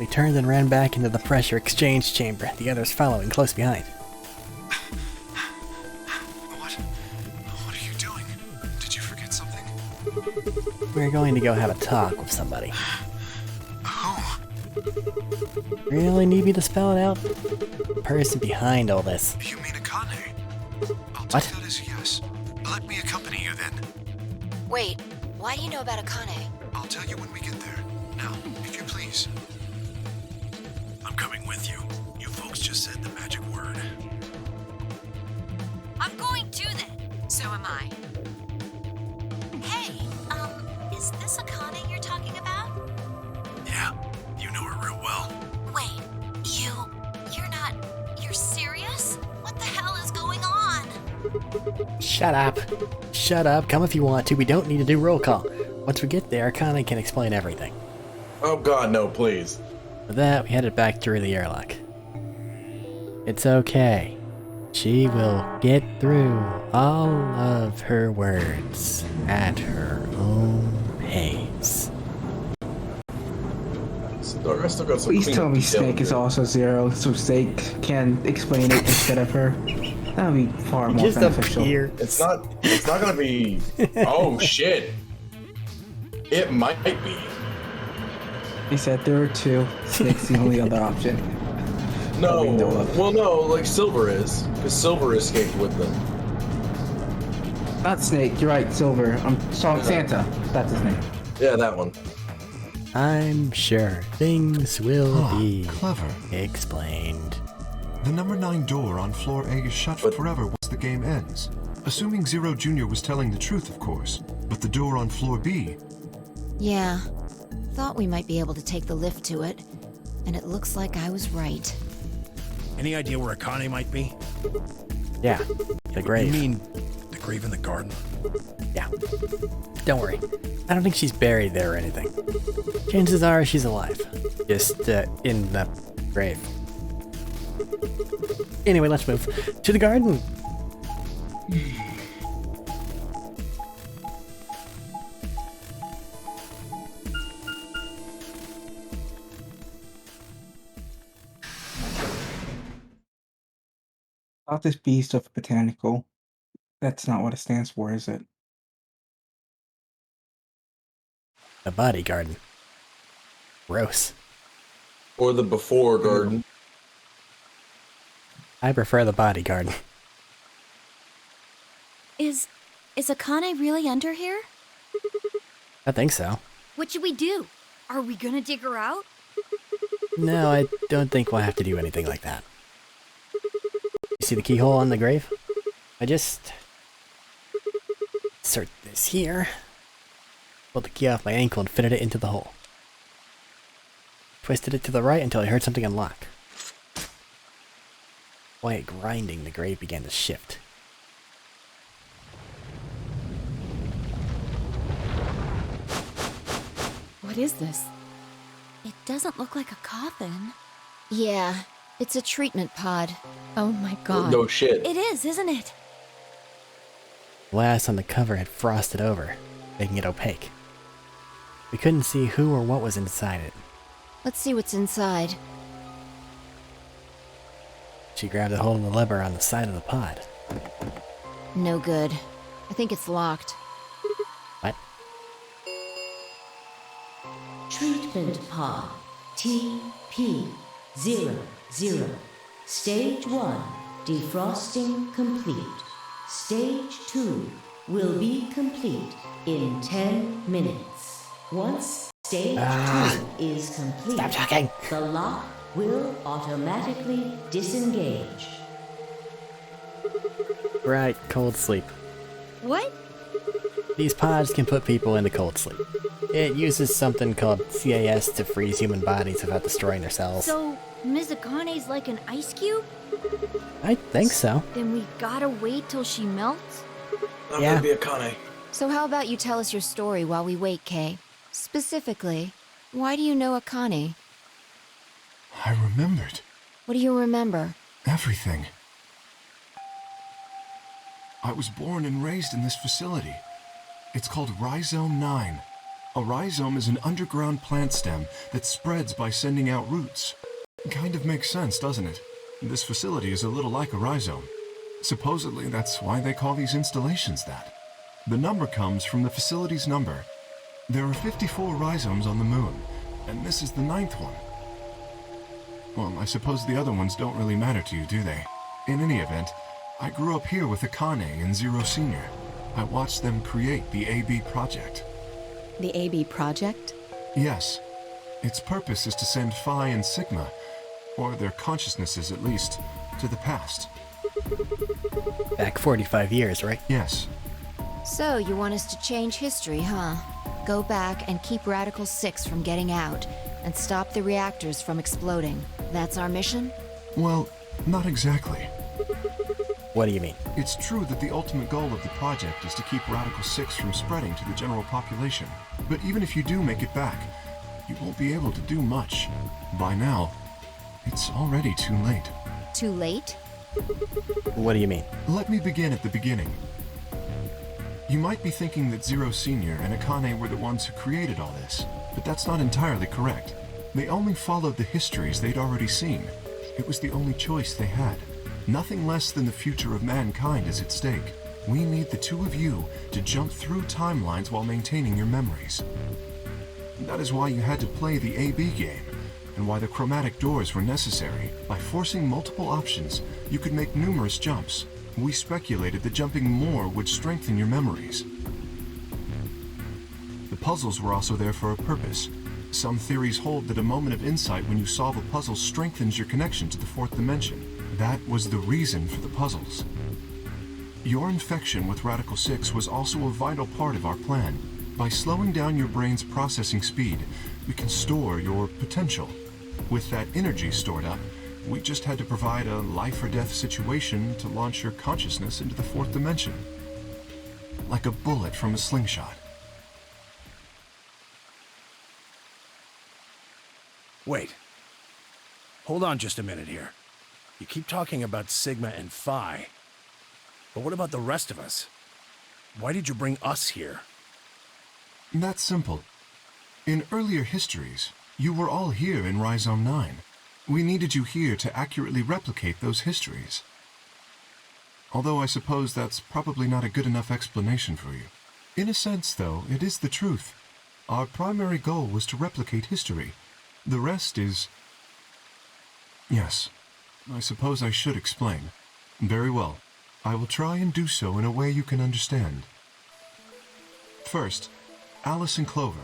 We turned and ran back into the pressure exchange chamber, the others following close behind. What are you doing? Did you forget something? We're going to go have a talk with somebody. Who? Really need me to spell it out? The person behind all this. You mean Akane? I'll What? take that as a yes. Let me accompany you then. Wait, why do you know about Akane? I'll tell you when we get there. Now, if you please. I'm coming with you. You folks just said the magic word. I'm going too then. So am I. Hey, is this Akane you're talking about? Yeah, you know her real well. Wait, you're serious? What the hell is going on? Shut up. Shut up. Come if you want to. We don't need to do roll call. Once we get there, Akane can explain everything. Oh god, no, please. For that, we headed back through the airlock. It's okay. She will get through all of her words at her own pace. I still got some Please clean tell me detail Snake is here. also Zero, so Snake can explain it instead of her. That would be far more Just beneficial. appear. It's not gonna be. Oh shit! It might be. He said there are two. Snake's the only other option. No, we know of. well, no, like Silver is, because Silver escaped with them. Not Snake, you're right, Silver. I'm sorry, Santa. That's his name. Yeah, that one. I'm sure things will be Clever. explained. The number 9 door on floor A is shut forever once the game ends. Assuming Zero Jr. was telling the truth, of course. But the door on floor B... Yeah, thought we might be able to take the lift to it, and it looks like I was right. Any idea where Akane might be? Yeah, the grave. You mean the grave in the garden? Yeah. Don't worry. I don't think she's buried there or anything. Chances are she's alive. Just in the grave. Anyway, let's move to the garden. Not this beast of botanical. That's not what it stands for, is it? The body garden. Gross. Or the before garden. I prefer the body garden. Is Akane really under here? I think so. What should we do? Are we gonna dig her out? No, I don't think we'll have to do anything like that. You see the keyhole on the grave? I just insert this here, pulled the key off my ankle and fitted it into the hole. Twisted it to the right until I heard something unlock. Quiet grinding, the grave began to shift. What is this? It doesn't look like a coffin. Yeah, it's a treatment pod. Oh my god. No shit. It is, isn't it? Glass on the cover had frosted over, making it opaque. We couldn't see who or what was inside it. Let's see what's inside. She grabbed a hold of the lever on the side of the pod. No good. I think it's locked. What? Treatment pod TP00. Stage 1 defrosting complete. Stage 2 will be complete in 10 minutes. Once stage 2 is complete, Stop talking! the lock will automatically disengage. Right, cold sleep. What? These pods can put people into cold sleep. It uses something called CAS to freeze human bodies without destroying their cells. So, Ms. Akane's like an ice cube? I think so. Then we gotta wait till she melts? Not Yeah. gonna be Akane. So how about you tell us your story while we wait, Kay? Specifically, why do you know Akane? I remembered What do you remember? everything. I was born and raised in this facility. It's called Rhizome 9. A rhizome is an underground plant stem that spreads by sending out roots. Kind of makes sense, doesn't it? This facility is a little like a rhizome. Supposedly, that's why they call these installations that. The number comes from the facility's number. There are 54 rhizomes on the moon, and this is the 9th one. Well, I suppose the other ones don't really matter to you, do they? In any event, I grew up here with Akane and Zero Senior. I watched them create the AB project. The AB project? Yes. Its purpose is to send Phi and Sigma, or their consciousnesses at least, to the past. Back 45 years, right? Yes. So, you want us to change history, huh? Go back and keep Radical 6 from getting out, and stop the reactors from exploding. That's our mission? Well, not exactly. What do you mean? It's true that the ultimate goal of the project is to keep Radical 6 from spreading to the general population. But even if you do make it back, you won't be able to do much. By now, it's already too late. Too late? What do you mean? Let me begin at the beginning. You might be thinking that Zero Senior and Akane were the ones who created all this, but that's not entirely correct. They only followed the histories they'd already seen. It was the only choice they had. Nothing less than the future of mankind is at stake. We need the two of you to jump through timelines while maintaining your memories. That is why you had to play the AB game, and why the chromatic doors were necessary. By forcing multiple options, you could make numerous jumps. We speculated that jumping more would strengthen your memories. The puzzles were also there for a purpose. Some theories hold that a moment of insight when you solve a puzzle strengthens your connection to the fourth dimension. That was the reason for the puzzles. Your infection with Radical 6 was also a vital part of our plan. By slowing down your brain's processing speed, we can store your potential. With that energy stored up, we just had to provide a life or death situation to launch your consciousness into the fourth dimension. Like a bullet from a slingshot. Wait. Hold on just a minute here. You keep talking about Sigma and Phi. But what about the rest of us? Why did you bring us here? That's simple. In earlier histories, you were all here in Rhizome 9. We needed you here to accurately replicate those histories. Although I suppose that's probably not a good enough explanation for you. In a sense, though, it is the truth. Our primary goal was to replicate history. The rest is... Yes, I suppose I should explain. Very well. I will try and do so in a way you can understand. First, Alice and Clover.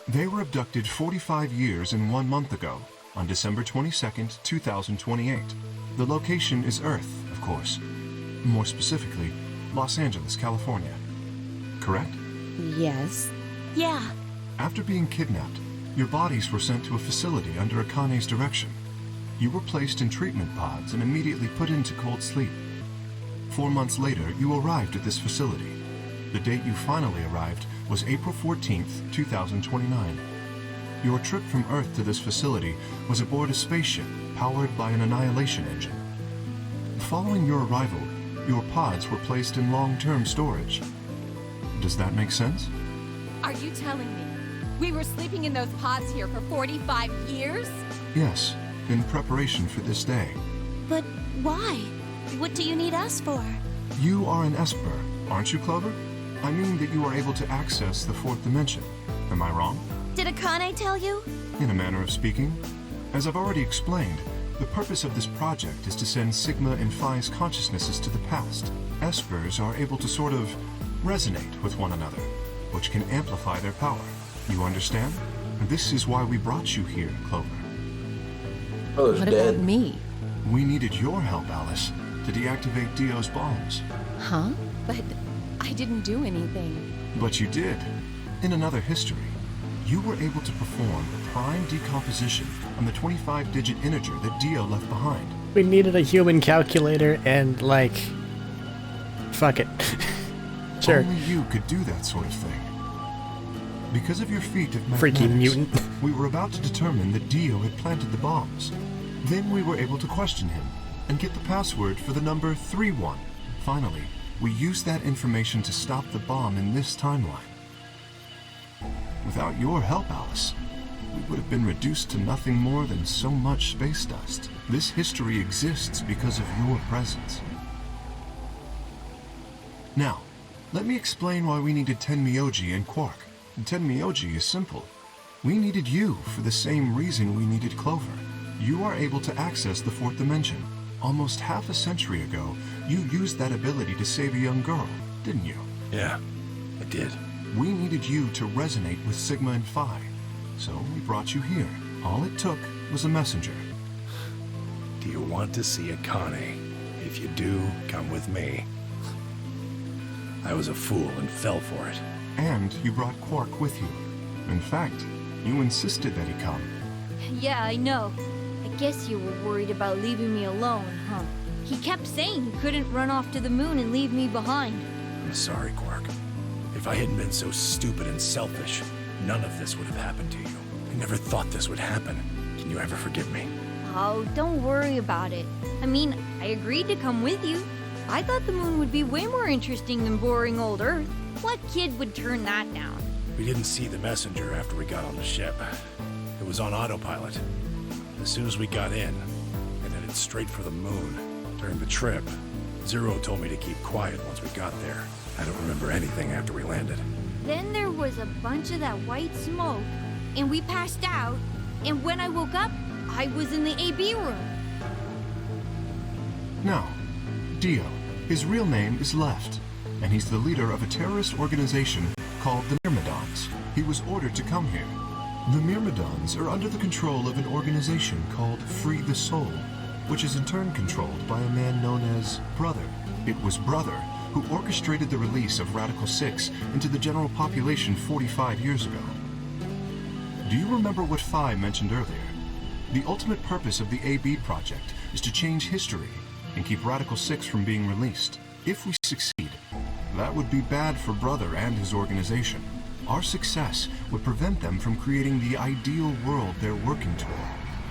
They were abducted 45 years and 1 month ago, on December 22nd, 2028. The location is Earth, of course. More specifically, Los Angeles, California. Correct? Yes. Yeah. After being kidnapped, your bodies were sent to a facility under Akane's direction. You were placed in treatment pods and immediately put into cold sleep. 4 months later, you arrived at this facility. The date you finally arrived was April 14th, 2029. Your trip from Earth to this facility was aboard a spaceship powered by an annihilation engine. Following your arrival, your pods were placed in long-term storage. Does that make sense? Are you telling me we were sleeping in those pods here for 45 years? Yes, in preparation for this day. But why? What do you need us for? You are an Esper, aren't you, Clover? I mean that you are able to access the fourth dimension. Am I wrong? Did Akane tell you? In a manner of speaking. As I've already explained, the purpose of this project is to send Sigma and Phi's consciousnesses to the past. Espers are able to sort of resonate with one another, which can amplify their power. You understand? This is why we brought you here, Clover. Oh, What dead. about me? We needed your help, Alice, to deactivate Dio's bombs. Huh? But I didn't do anything. But you did. In another history, you were able to perform prime decomposition on the 25-digit integer that Dio left behind. We needed a human calculator and, like... Fuck it. Sure. Only you could do that sort of thing. Because of your feat of Freaky mathematics, mutant. we were about to determine that Dio had planted the bombs. Then we were able to question him and get the password for the number 31. Finally, we used that information to stop the bomb in this timeline. Without your help, Alice, we would have been reduced to nothing more than so much space dust. This history exists because of your presence. Now, let me explain why we needed Tenmyoji and Quark. Tenmyoji is simple. We needed you for the same reason we needed Clover. You are able to access the fourth dimension. Almost half a century ago, you used that ability to save a young girl, didn't you? Yeah, I did. We needed you to resonate with Sigma and Phi, so we brought you here. All it took was a messenger. Do you want to see Akane? If you do, come with me. I was a fool and fell for it. And you brought Quark with you. In fact, you insisted that he come. Yeah, I know. I guess you were worried about leaving me alone, huh? He kept saying he couldn't run off to the moon and leave me behind. I'm sorry, Quark. If I hadn't been so stupid and selfish, none of this would have happened to you. I never thought this would happen. Can you ever forgive me? Oh, don't worry about it. I mean, I agreed to come with you. I thought the moon would be way more interesting than boring old Earth. What kid would turn that down? We didn't see the messenger after we got on the ship. It was on autopilot. As soon as we got in, and headed straight for the moon. During the trip, Zero told me to keep quiet once we got there. I don't remember anything after we landed. Then there was a bunch of that white smoke, and we passed out, and when I woke up, I was in the AB room. Now, Dio. His real name is Left, and he's the leader of a terrorist organization called the Myrmidons. He was ordered to come here. The Myrmidons are under the control of an organization called Free the Soul, which is in turn controlled by a man known as Brother. It was Brother who orchestrated the release of Radical 6 into the general population 45 years ago. Do you remember what Phi mentioned earlier? The ultimate purpose of the AB project is to change history and keep Radical 6 from being released. If we succeed, that would be bad for Brother and his organization. Our success would prevent them from creating the ideal world they're working toward.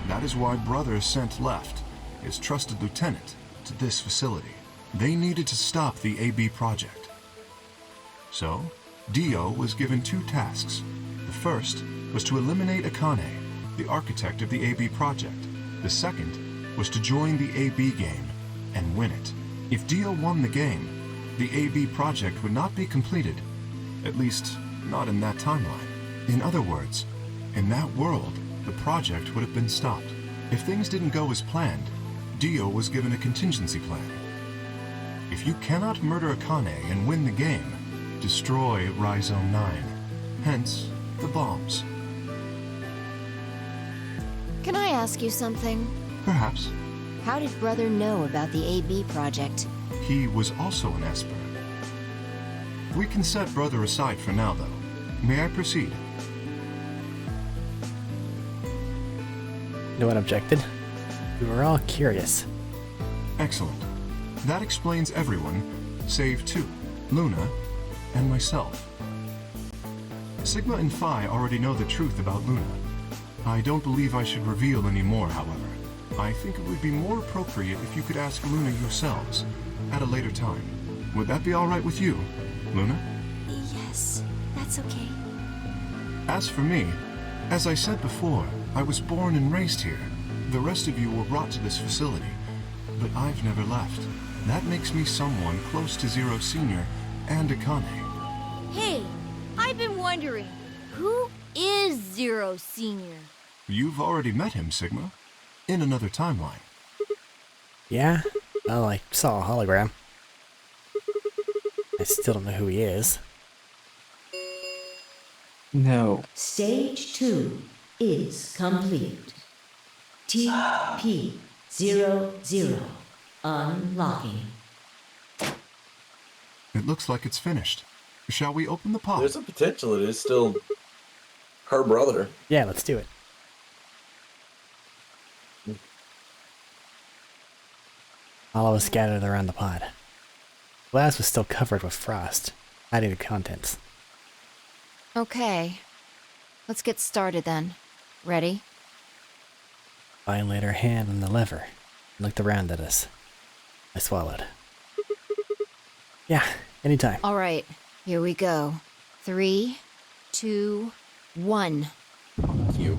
That is why Brother sent Left, his trusted lieutenant, to this facility. They needed to stop the AB project. So, Dio was given two tasks. The first was to eliminate Akane, the architect of the AB project. The second was to join the AB game and win it. If Dio won the game, the AB project would not be completed, at least not in that timeline. In other words, in that world, the project would have been stopped. If things didn't go as planned, Dio was given a contingency plan. If you cannot murder Akane and win the game, destroy Rhizome 9. Hence, the bombs. Can I ask you something? Perhaps. How did Brother know about the AB project? He was also an Esper. We can set Brother aside for now, though. May I proceed? No one objected. We were all curious. Excellent. That explains everyone, save two, Luna and myself. Sigma and Phi already know the truth about Luna. I don't believe I should reveal any more, however. I think it would be more appropriate if you could ask Luna yourselves at a later time. Would that be all right with you, Luna? Yes, that's okay. As for me, as I said before, I was born and raised here. The rest of you were brought to this facility, but I've never left. That makes me someone close to Zero Senior and Akane. Hey, I've been wondering, who is Zero Senior? You've already met him, Sigma. In another timeline. Yeah? Well, I saw a hologram. I still don't know who he is. No. Stage 2 is complete. TP00 unlocking. It looks like it's finished. Shall we open the pod? There's a potential it is still her brother. Yeah, let's do it. All was scattered around the pod. Glass was still covered with frost, hiding the contents. Okay. Let's get started then. Ready? I laid her hand on the lever and looked around at us. I swallowed. Yeah, anytime. All right, here we go. 3, 2, 1. You.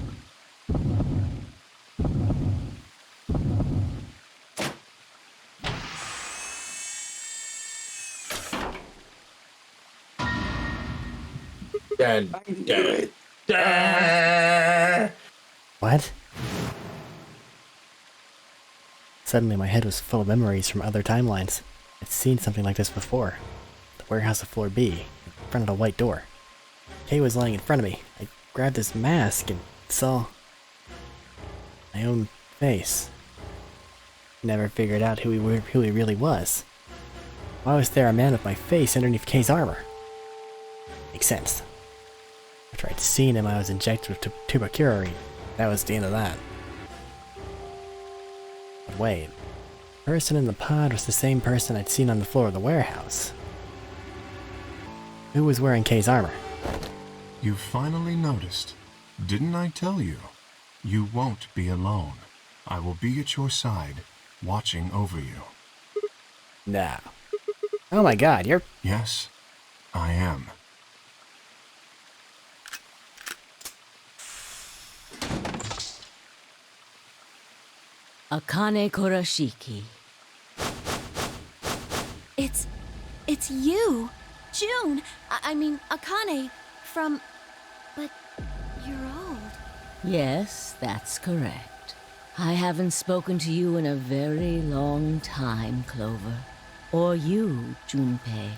Dad. Dad. What? Suddenly my head was full of memories from other timelines. I'd seen something like this before. The warehouse of floor B, in front of a white door. Kay was lying in front of me. I grabbed his mask and saw my own face. Never figured out who he really was. Why was there a man with my face underneath Kay's armor? Makes sense. After I'd seen him, I was injected with tuberculosis. That was the end of that. But wait, the person in the pod was the same person I'd seen on the floor of the warehouse. Who was wearing Kay's armor? You finally noticed. Didn't I tell you? You won't be alone. I will be at your side, watching over you. No. Oh my god, you're... Yes, I am. Akane Kurashiki. It's you! June! I mean, Akane, from... But you're old. Yes, that's correct. I haven't spoken to you in a very long time, Clover. Or you, Junpei.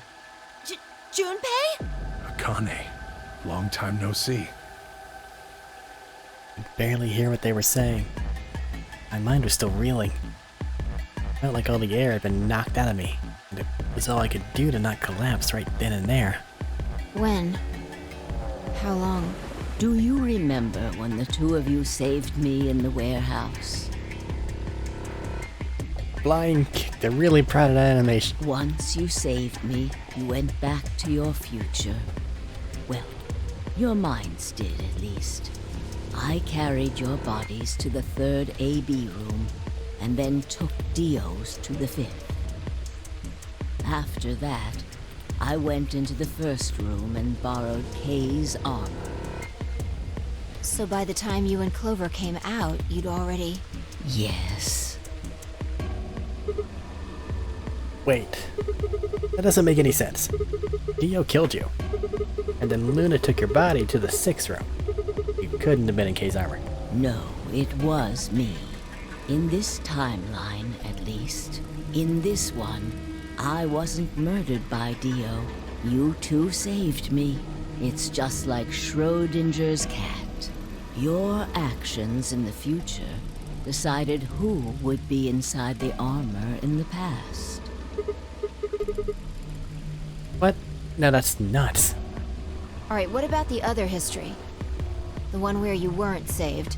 Junpei? Akane. Long time no see. I could barely hear what they were saying. My mind was still reeling. Felt like all the air had been knocked out of me, and it was all I could do to not collapse right then and there. When? How long? Do you remember when the two of you saved me in the warehouse? Flying kick, they're really proud of that animation. Once you saved me, you went back to your future. Well, your minds did at least. I carried your bodies to the 3rd AB room, and then took Dio's to the 5th. After that, I went into the 1st room and borrowed Kay's armor. So by the time you and Clover came out, you'd already... Yes. Wait. That doesn't make any sense. Dio killed you. And then Luna took your body to the 6th room. You couldn't have been in Kay's armor. No, it was me. In this timeline, at least. In this one, I wasn't murdered by Dio. You two saved me. It's just like Schrodinger's cat. Your actions in the future decided who would be inside the armor in the past. What? No, that's nuts. Alright, what about the other history? The one where you weren't saved.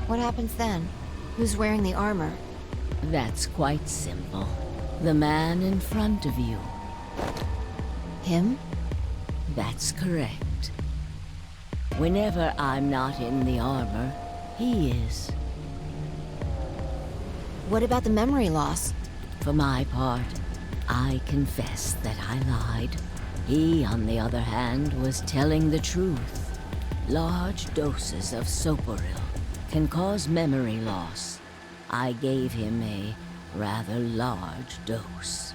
What happens then? Who's wearing the armor? That's quite simple. The man in front of you. Him? That's correct. Whenever I'm not in the armor, he is. What about the memory loss? For my part, I confess that I lied. He, on the other hand, was telling the truth. Large doses of soporil can cause memory loss. I gave him a rather large dose.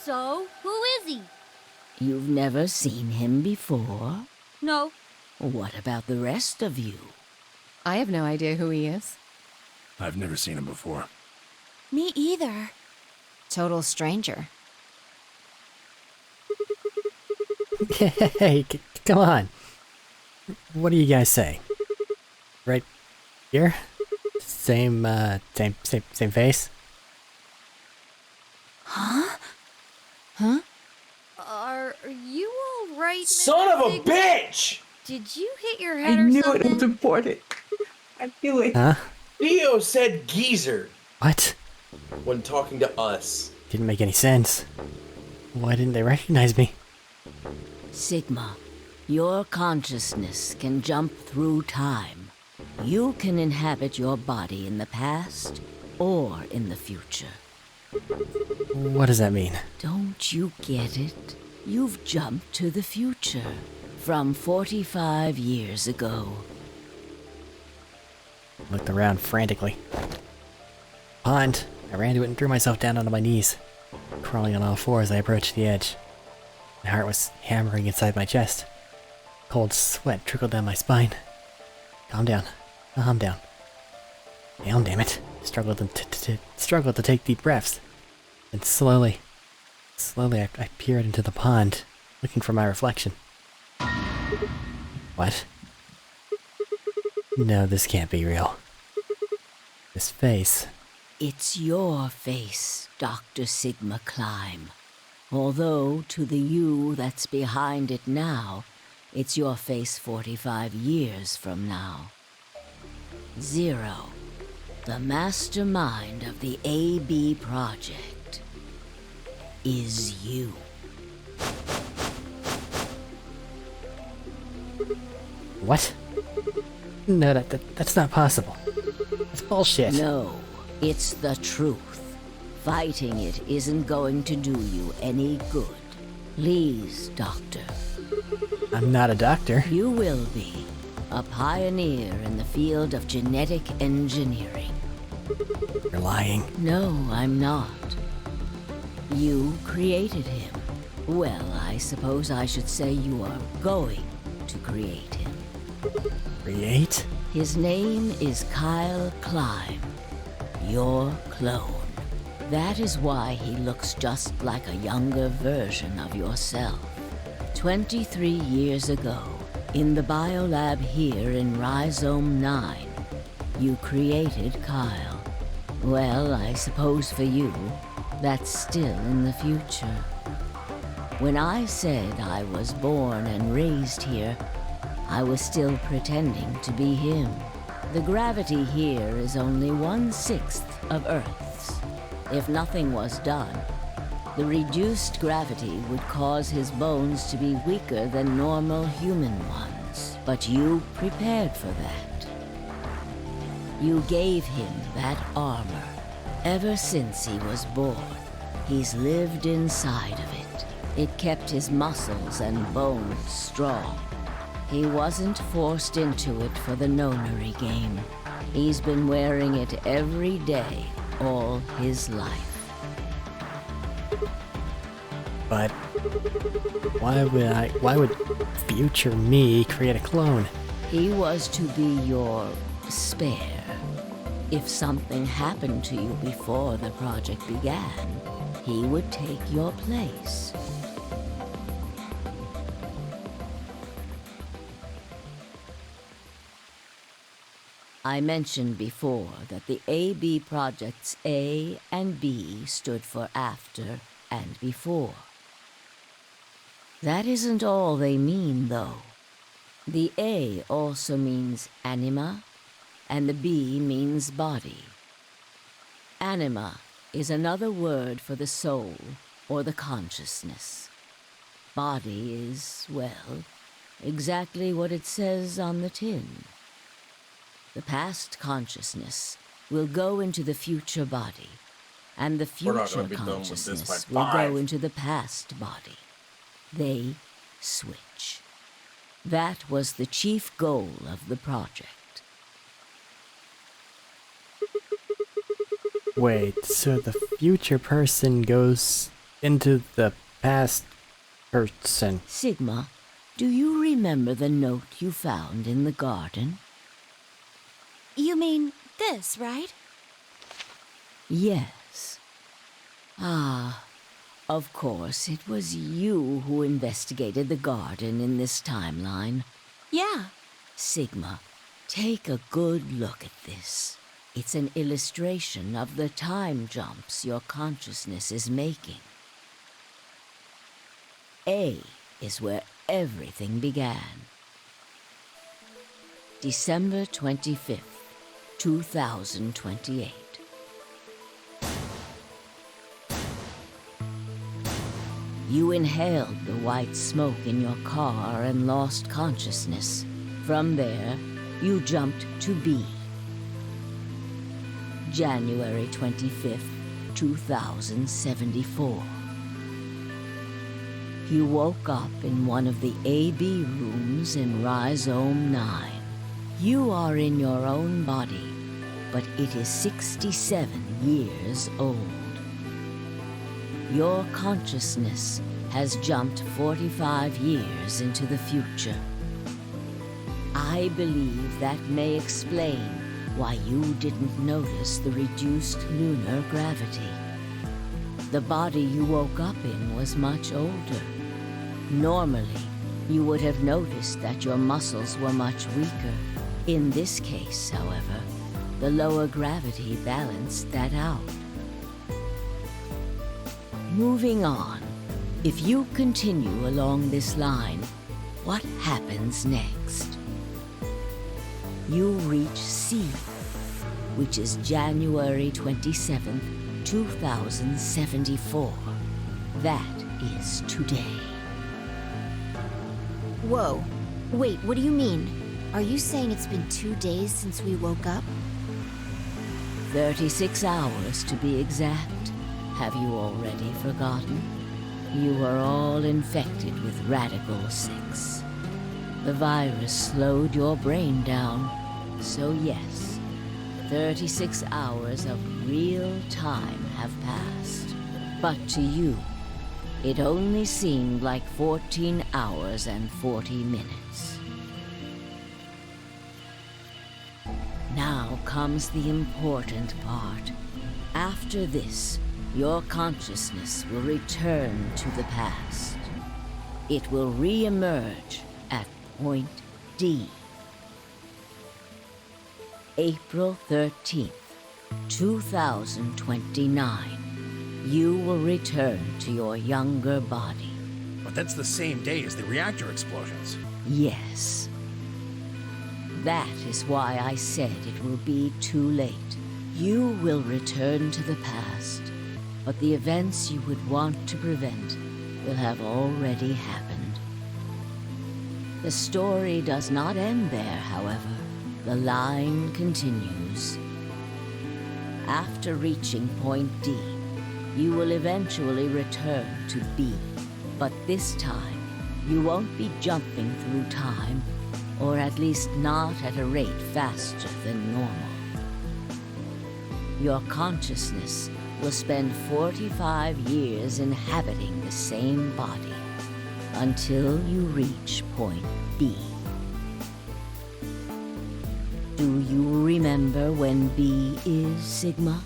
So, who is he? You've never seen him before? No. What about the rest of you? I have no idea who he is. I've never seen him before. Me either. Total stranger. Hey, come on. What do you guys say? Right here? Same face? Huh? Huh? Are you all right, Son Mr. of a Sigma? bitch! Did you hit your I head or knew it something? was important. I knew it. Huh? Dio said geezer What? when talking to us. Didn't make any sense. Why didn't they recognize me? Sigma, your consciousness can jump through time. You can inhabit your body in the past or in the future. What does that mean? Don't you get it? You've jumped to the future. From 45 years ago. Looked around frantically. Pond! I ran to it and threw myself down onto my knees, crawling on all fours as I approached the edge. My heart was hammering inside my chest. Cold sweat trickled down my spine. Calm down. Calm down. Down, damn it. Struggled to take deep breaths. And slowly I peered into the pond, looking for my reflection. What? No, this can't be real. This face. It's your face, Dr. Sigma Climb. Although, to the you that's behind it now, it's your face 45 years from now. Zero, the mastermind of the AB project, is you. What? No, that's not possible. It's bullshit. No, it's the truth. Fighting it isn't going to do you any good. Please, Doctor. I'm not a doctor. You will be. A pioneer in the field of genetic engineering. You're lying. No, I'm not. You created him. Well, I suppose I should say you are going to create him. Create? His name is Kyle Climb. Your clone. That is why he looks just like a younger version of yourself. 23 years ago, in the biolab here in Rhizome 9, you created Kyle. Well, I suppose for you, that's still in the future. When I said I was born and raised here, I was still pretending to be him. The gravity here is only 1/6 of Earth's. If nothing was done, the reduced gravity would cause his bones to be weaker than normal human ones. But you prepared for that. You gave him that armor. Ever since he was born, he's lived inside of it. It kept his muscles and bones strong. He wasn't forced into it for the nonary game. He's been wearing it every day, all his life. But why would future me create a clone? He was to be your spare. If something happened to you before the project began, he would take your place. I mentioned before that the AB projects A and B stood for after and before. That isn't all they mean, though. The A also means anima, and the B means body. Anima is another word for the soul or the consciousness. Body is, well, exactly what it says on the tin. The past consciousness will go into the future body, and the future consciousness will go into the past body. They switch. That was the chief goal of the project. Wait, so the future person goes into the past person? Sigma, do you remember the note you found in the garden? You mean this, right? Yes. Ah, of course, it was you who investigated the garden in this timeline. Yeah. Sigma, take a good look at this. It's an illustration of the time jumps your consciousness is making. A is where everything began. December 25th. 2028. You inhaled the white smoke in your car and lost consciousness. From there, you jumped to B. January 25th, 2074. You woke up in one of the AB rooms in Rhizome 9. You are in your own body, but it is 67 years old. Your consciousness has jumped 45 years into the future. I believe that may explain why you didn't notice the reduced lunar gravity. The body you woke up in was much older. Normally, you would have noticed that your muscles were much weaker. In this case, however, the lower gravity balanced that out. Moving on, if you continue along this line, what happens next? You reach C, which is January 27th, 2074. That is today. Whoa. Wait, what do you mean? Are you saying it's been 2 days since we woke up? 36 hours to be exact. Have you already forgotten? You were all infected with Radical 6. The virus slowed your brain down. So yes, 36 hours of real time have passed. But to you, it only seemed like 14 hours and 40 minutes. Now comes the important part. After this, your consciousness will return to the past. It will re-emerge at point D. April 13th, 2029. You will return to your younger body. But that's the same day as the reactor explosions. Yes. That is why I said it will be too late. You will return to the past, but the events you would want to prevent will have already happened. The story does not end there, however. The line continues. After reaching point D, you will eventually return to B, but this time, you won't be jumping through time, or at least not at a rate faster than normal. Your consciousness will spend 45 years inhabiting the same body, until you reach point B. Do you remember when B is, Sigma?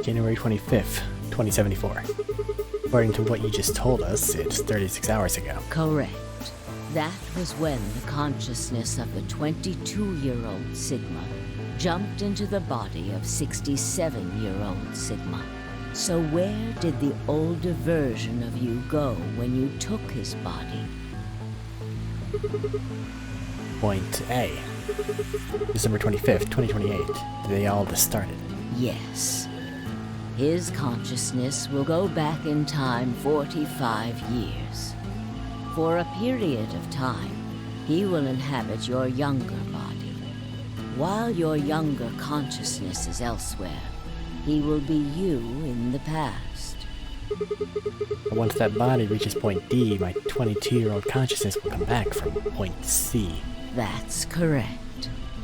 January 25th, 2074. According to what you just told us, it's 36 hours ago. Correct. That was when the consciousness of the 22-year-old Sigma jumped into the body of 67-year-old Sigma. So where did the older version of you go when you took his body? Point A. December 25th, 2028. They all just started. Yes. His consciousness will go back in time 45 years. For a period of time, he will inhabit your younger body. While your younger consciousness is elsewhere, he will be you in the past. But once that body reaches point D, my 22-year-old consciousness will come back from point C. That's correct.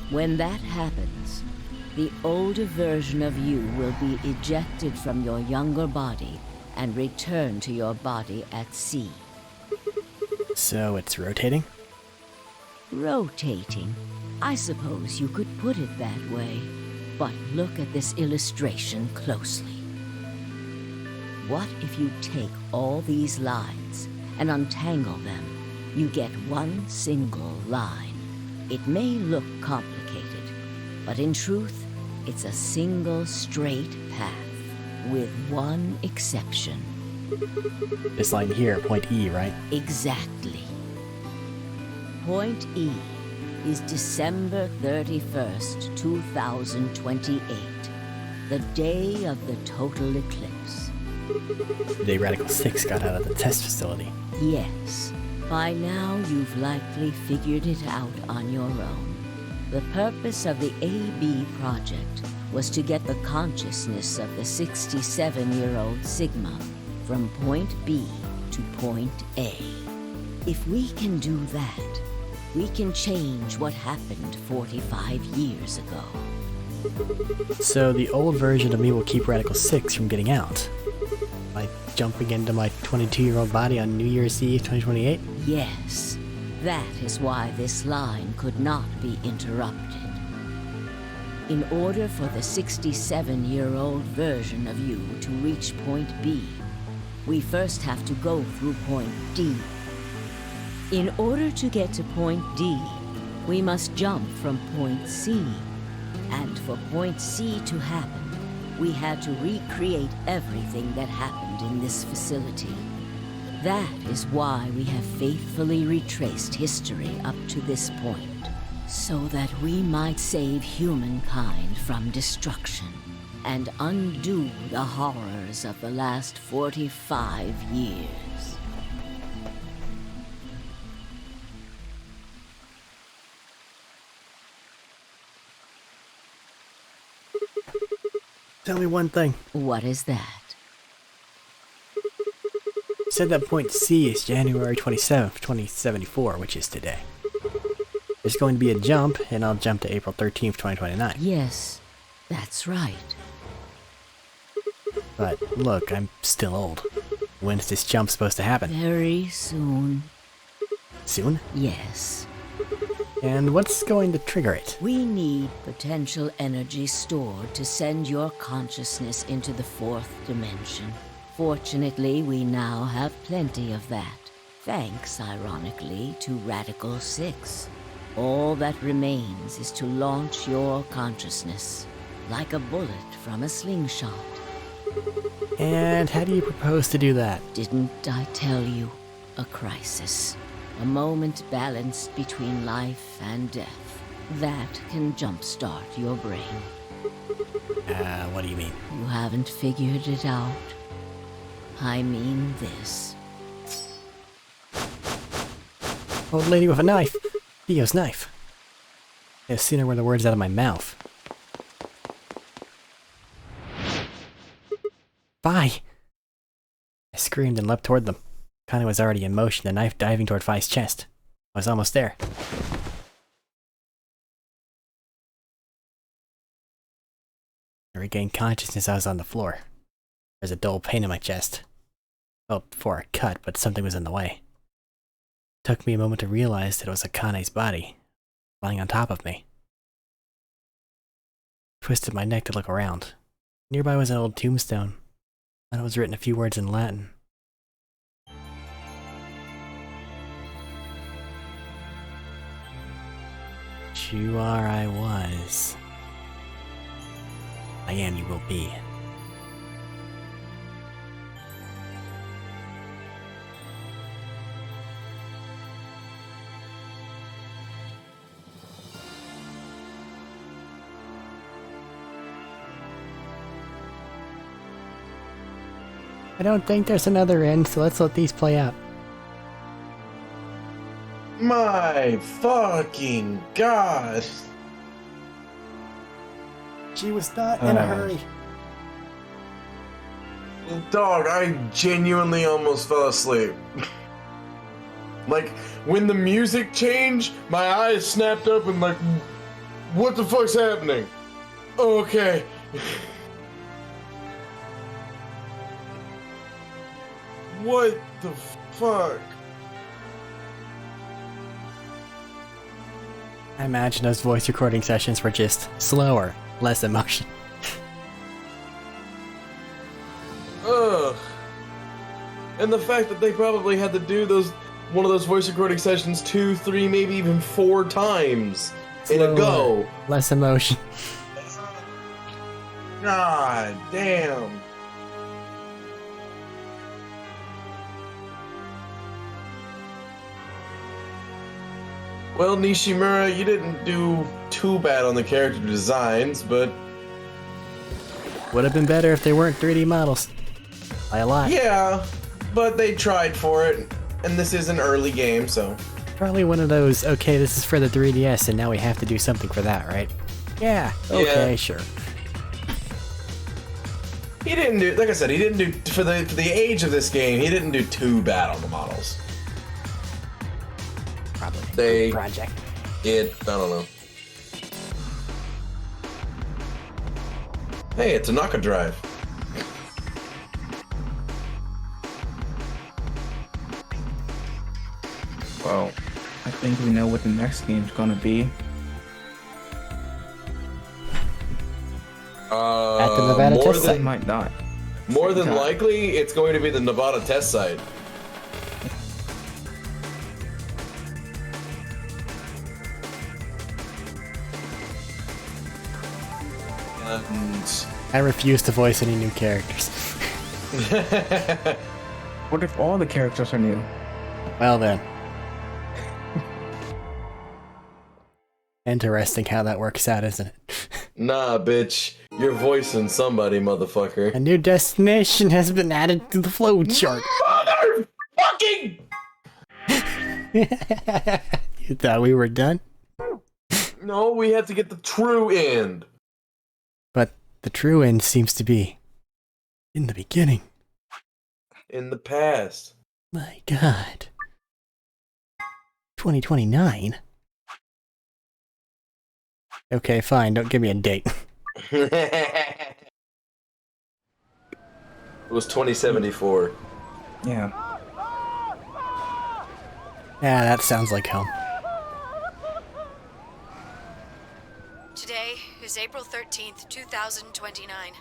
When that happens, the older version of you will be ejected from your younger body and return to your body at C. So it's rotating? Rotating? I suppose you could put it that way. But look at this illustration closely. What if you take all these lines and untangle them? You get one single line. It may look complicated, but in truth, it's a single straight path, with one exception. This line here, point E, right? Exactly. Point E is December 31st, 2028, the day of the total eclipse. The day Radical 6 got out of the test facility. Yes. By now, you've likely figured it out on your own. The purpose of the AB project was to get the consciousness of the 67-year-old Sigma from point B to to point A. If we can do that, we can change what happened 45 years ago. So the old version of me will keep Radical 6 from getting out. By jumping into my 22-year-old body on New Year's Eve 2028? Yes, that is why this line could not be interrupted. In order for the 67-year-old version of you to reach point B, we first have to go through point D. In order to get to point D, we must jump from point C. And for point C to happen, we had to recreate everything that happened in this facility. That is why we have faithfully retraced history up to this point, so that we might save humankind from destruction and undo the horrors of the last 45 years. Tell me one thing. What is that? You said that point C is January 27th, 2074, which is today. There's going to be a jump, and I'll jump to April 13th, 2029. Yes, that's right. But look, I'm still old. When's this jump supposed to happen? Very soon. Soon? Yes. And what's going to trigger it? We need potential energy stored to send your consciousness into the fourth dimension. Fortunately, we now have plenty of that, thanks, ironically, to Radical 6. All that remains is to launch your consciousness, like a bullet from a slingshot. And how do you propose to do that? Didn't I tell you? A crisis. A moment balanced between life and death. That can jumpstart your brain. What do you mean? You haven't figured it out. I mean this. Old lady with a knife! Theo's knife. No sooner were the words out of my mouth. Bye! I screamed and leapt toward them. Connie was already in motion, the knife diving toward Fi's chest. I was almost there. I regained consciousness. I was on the floor. There was a dull pain in my chest. Felt for a cut, but something was in the way. It took me a moment to realize that it was Akane's body, lying on top of me. I twisted my neck to look around. Nearby was an old tombstone. On it was written a few words in Latin. You are, I was. I am, you will be. I don't think there's another end, so let's let these play out. My fucking god. She was not in a hurry. Dog, I genuinely almost fell asleep. Like, when the music changed, my eyes snapped up and like, what the fuck's happening? Okay. What the fuck? I imagine those voice recording sessions were just slower, less emotion. Ugh. And the fact that they probably had to do one of those voice recording sessions 2, 3, maybe even 4 times in a go. Less emotion. God damn. Well, Nishimura, you didn't do too bad on the character designs, but... Would have been better if they weren't 3D models. By a lot. Yeah, but they tried for it, and this is an early game, so... Probably one of those, okay, this is for the 3DS, and now we have to do something for that, right? Yeah, okay, Yeah. sure. He didn't do, like I said, he didn't do, for the age of this game, he didn't do too bad on the models. Probably. Project. I don't know. Hey, it's a Naka drive. Well, I think we know what the next game's gonna be. At the Nevada test site. Might not. More than likely, it's going to be the Nevada test site. And I refuse to voice any new characters. What if all the characters are new? Well then. Interesting how that works out, isn't it? nah, bitch. You're voicing somebody, motherfucker. A new destination has been added to the flowchart. Motherfucking! You thought we were done? No, we have to get the true end. But the true end seems to be in the beginning. In the past. My God. 2029? Okay, fine. Don't give me a date. It was 2074. Yeah. Yeah, that sounds like home. Today is April 13th, 2029,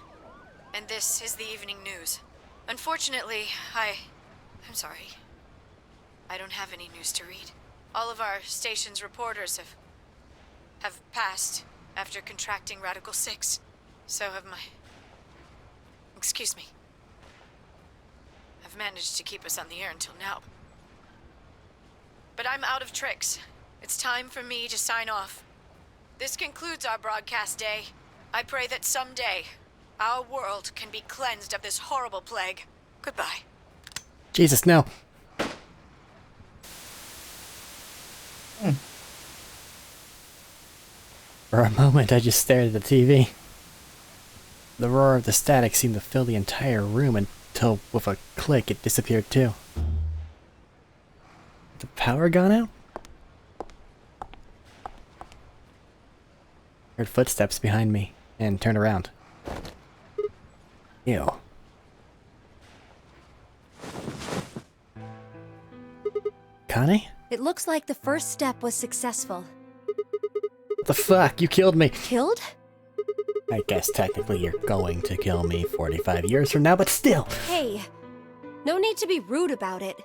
and this is the evening news. Unfortunately, I'm sorry. I don't have any news to read. All of our station's reporters have passed after contracting Radical 6. So have my... Excuse me. I've managed to keep us on the air until now. But I'm out of tricks. It's time for me to sign off. This concludes our broadcast day. I pray that someday our world can be cleansed of this horrible plague. Goodbye. Jesus, no. For a moment, I just stared at the TV. The roar of the static seemed to fill the entire room until, with a click, it disappeared too. The power gone out? Heard footsteps behind me and turned around. Ew. Connie? It looks like the first step was successful. What the fuck? You killed me! Killed? I guess technically you're going to kill me 45 years from now, but still! Hey, no need to be rude about it.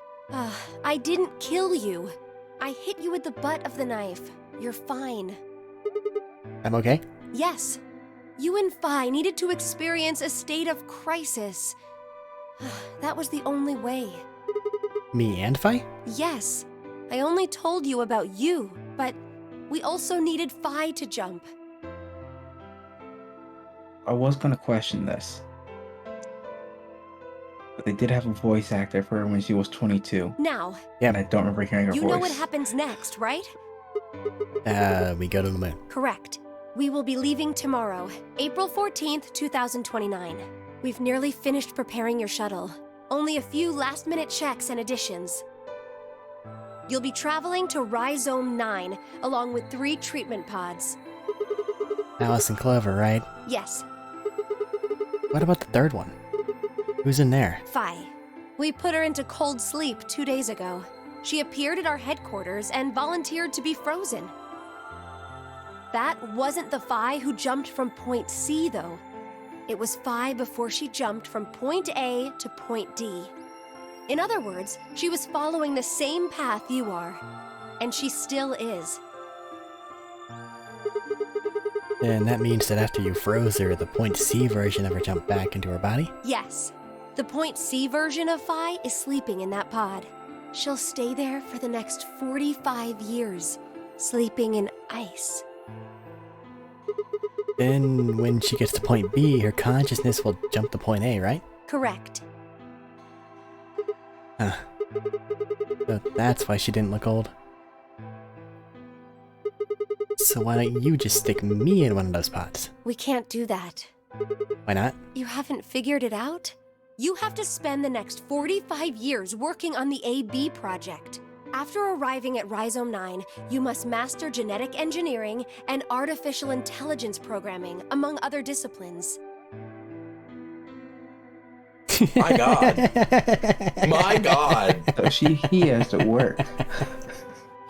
I didn't kill you. I hit you with the butt of the knife. You're fine. I'm okay? Yes. You and Phi needed to experience a state of crisis. That was the only way. Me and Phi? Yes. I only told you about you, but we also needed Phi to jump. I was gonna question this. But they did have a voice actor for her when she was 22. Now. Yeah. And I don't remember hearing her voice. You know what happens next, right? We go to the moon. Correct. We will be leaving tomorrow, April 14th, 2029. We've nearly finished preparing your shuttle. Only a few last-minute checks and additions. You'll be traveling to Rhizome 9, along with 3 treatment pods. Alice and Clover, right? Yes. What about the third one? Who's in there? Phi. We put her into cold sleep 2 days ago. She appeared at our headquarters and volunteered to be frozen. That wasn't the Phi who jumped from Point C, though. It was Phi before she jumped from Point A to Point D. In other words, she was following the same path you are. And she still is. And that means that after you froze her, the Point C version of her jumped back into her body? Yes. The Point C version of Phi is sleeping in that pod. She'll stay there for the next 45 years, sleeping in ice. Then, when she gets to Point B, her consciousness will jump to Point A, right? Correct. Huh. So that's why she didn't look old. So why don't you just stick me in one of those pods? We can't do that. Why not? You haven't figured it out? You have to spend the next 45 years working on the AB project. After arriving at Rhizome 9, you must master genetic engineering and artificial intelligence programming, among other disciplines. My God. My God. So he has to work.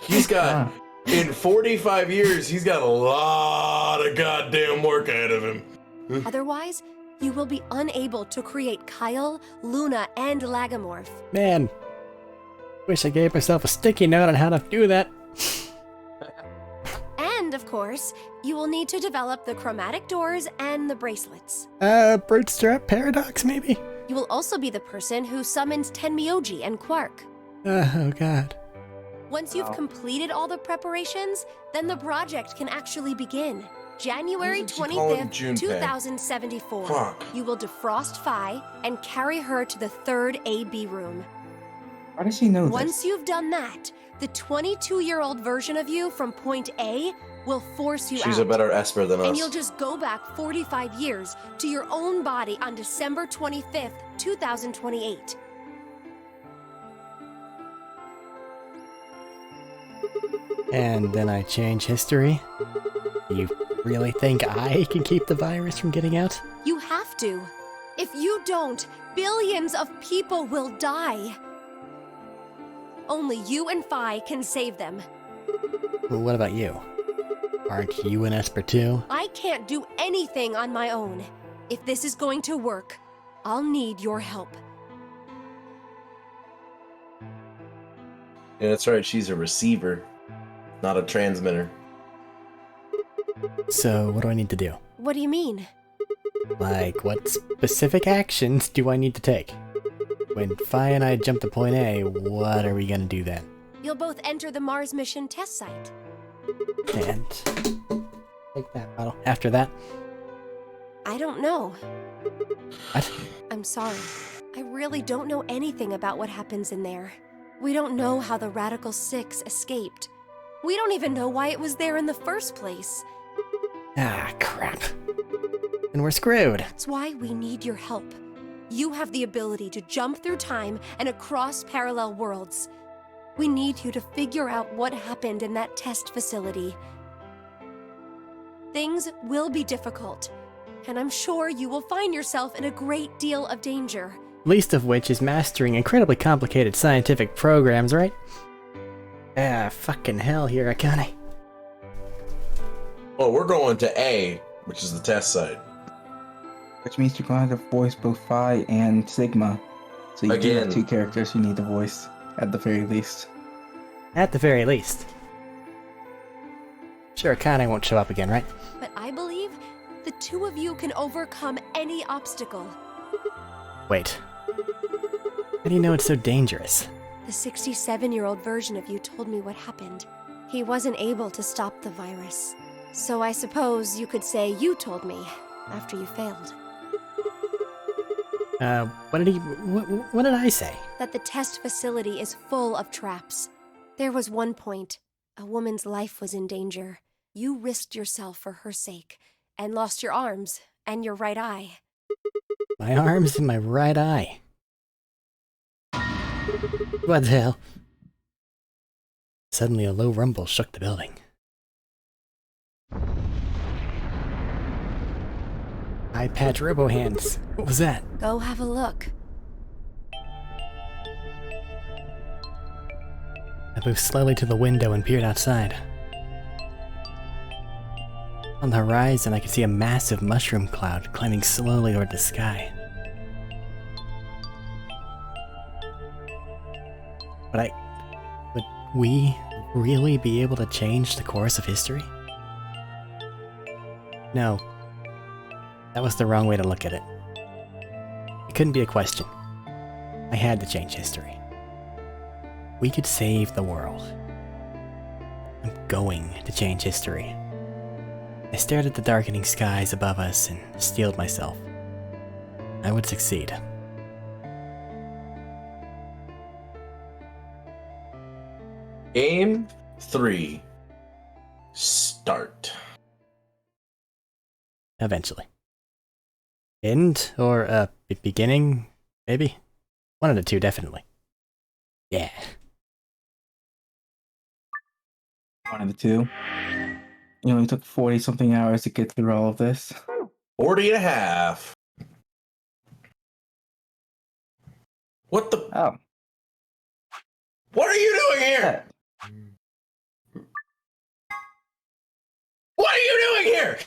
He's got, in 45 years, he's got a lot of goddamn work ahead of him. Otherwise, you will be unable to create Kyle, Luna, and Lagomorph. Man, wish I gave myself a sticky note on how to do that. And, of course, you will need to develop the chromatic doors and the bracelets. Bootstrap paradox, maybe? You will also be the person who summons Tenmyoji and Quark. Oh, God. Once you've completed all the preparations, then the project can actually begin. January 25th, 2074. Fuck. You will defrost Phi and carry her to the third AB room. Why does he know this? Once you've done that, the 22-year-old version of you from point A will force you out. She's a better Esper than us. And you'll just go back 45 years to your own body on December 25th, 2028. And then I change history? You really think I can keep the virus from getting out? You have to. If you don't, billions of people will die. Only you and Phi can save them. Well, what about you? Aren't you an Esper too? I can't do anything on my own. If this is going to work, I'll need your help. Yeah, that's right. She's a receiver, not a transmitter. So, what do I need to do? What do you mean? Like, what specific actions do I need to take? When Phi and I jump to point A, what are we gonna do then? You'll both enter the Mars mission test site. And take that bottle. After that, I don't know. what? I'm sorry. I really don't know anything about what happens in there. We don't know how the Radical Six escaped. We don't even know why it was there in the first place. Ah, crap. And we're screwed. That's why we need your help. You have the ability to jump through time and across parallel worlds. We need you to figure out what happened in that test facility. Things will be difficult, and I'm sure you will find yourself in a great deal of danger. Least of which is mastering incredibly complicated scientific programs, right? Ah, fucking hell here, Akane. Well, we're going to A, which is the test site. Which means you're going to have to voice both Phi and Sigma. So you do Again. have two characters you need to voice, at the very least. At the very least. Sure, Akane won't show up again, right? But I believe the two of you can overcome any obstacle. Wait. How do you know it's so dangerous? The 67-year-old version of you told me what happened. He wasn't able to stop the virus. So I suppose you could say you told me after you failed. What did I say? That the test facility is full of traps. There was one point. A woman's life was in danger. You risked yourself for her sake, and lost your arms and your right eye. My arms and my right eye. What the hell? Suddenly a low rumble shook the building. Eye patch robo hands. What was that? Go have a look. I moved slowly to the window and peered outside. On the horizon, I could see a massive mushroom cloud climbing slowly toward the sky. Would we really be able to change the course of history? No. That was the wrong way to look at it. It couldn't be a question. I had to change history. We could save the world. I'm going to change history. I stared at the darkening skies above us and steeled myself. I would succeed. Game 3. Start. Eventually. End or beginning, maybe? One of the two, definitely. Yeah. One of the two. It only took 40-something hours to get through all of this. 40 and a half. What the? Oh. What are you doing here? What are you doing here?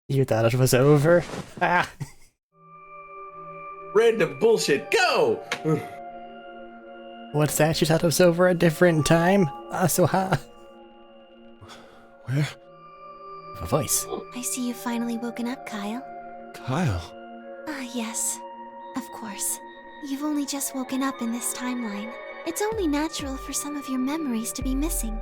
You thought it was over? Ah! Random bullshit, go! What's that? You thought it was over a different time? Asuha. Where? A voice. I see you've finally woken up, Kyle. Kyle. Ah, yes. Of course. You've only just woken up in this timeline. It's only natural for some of your memories to be missing.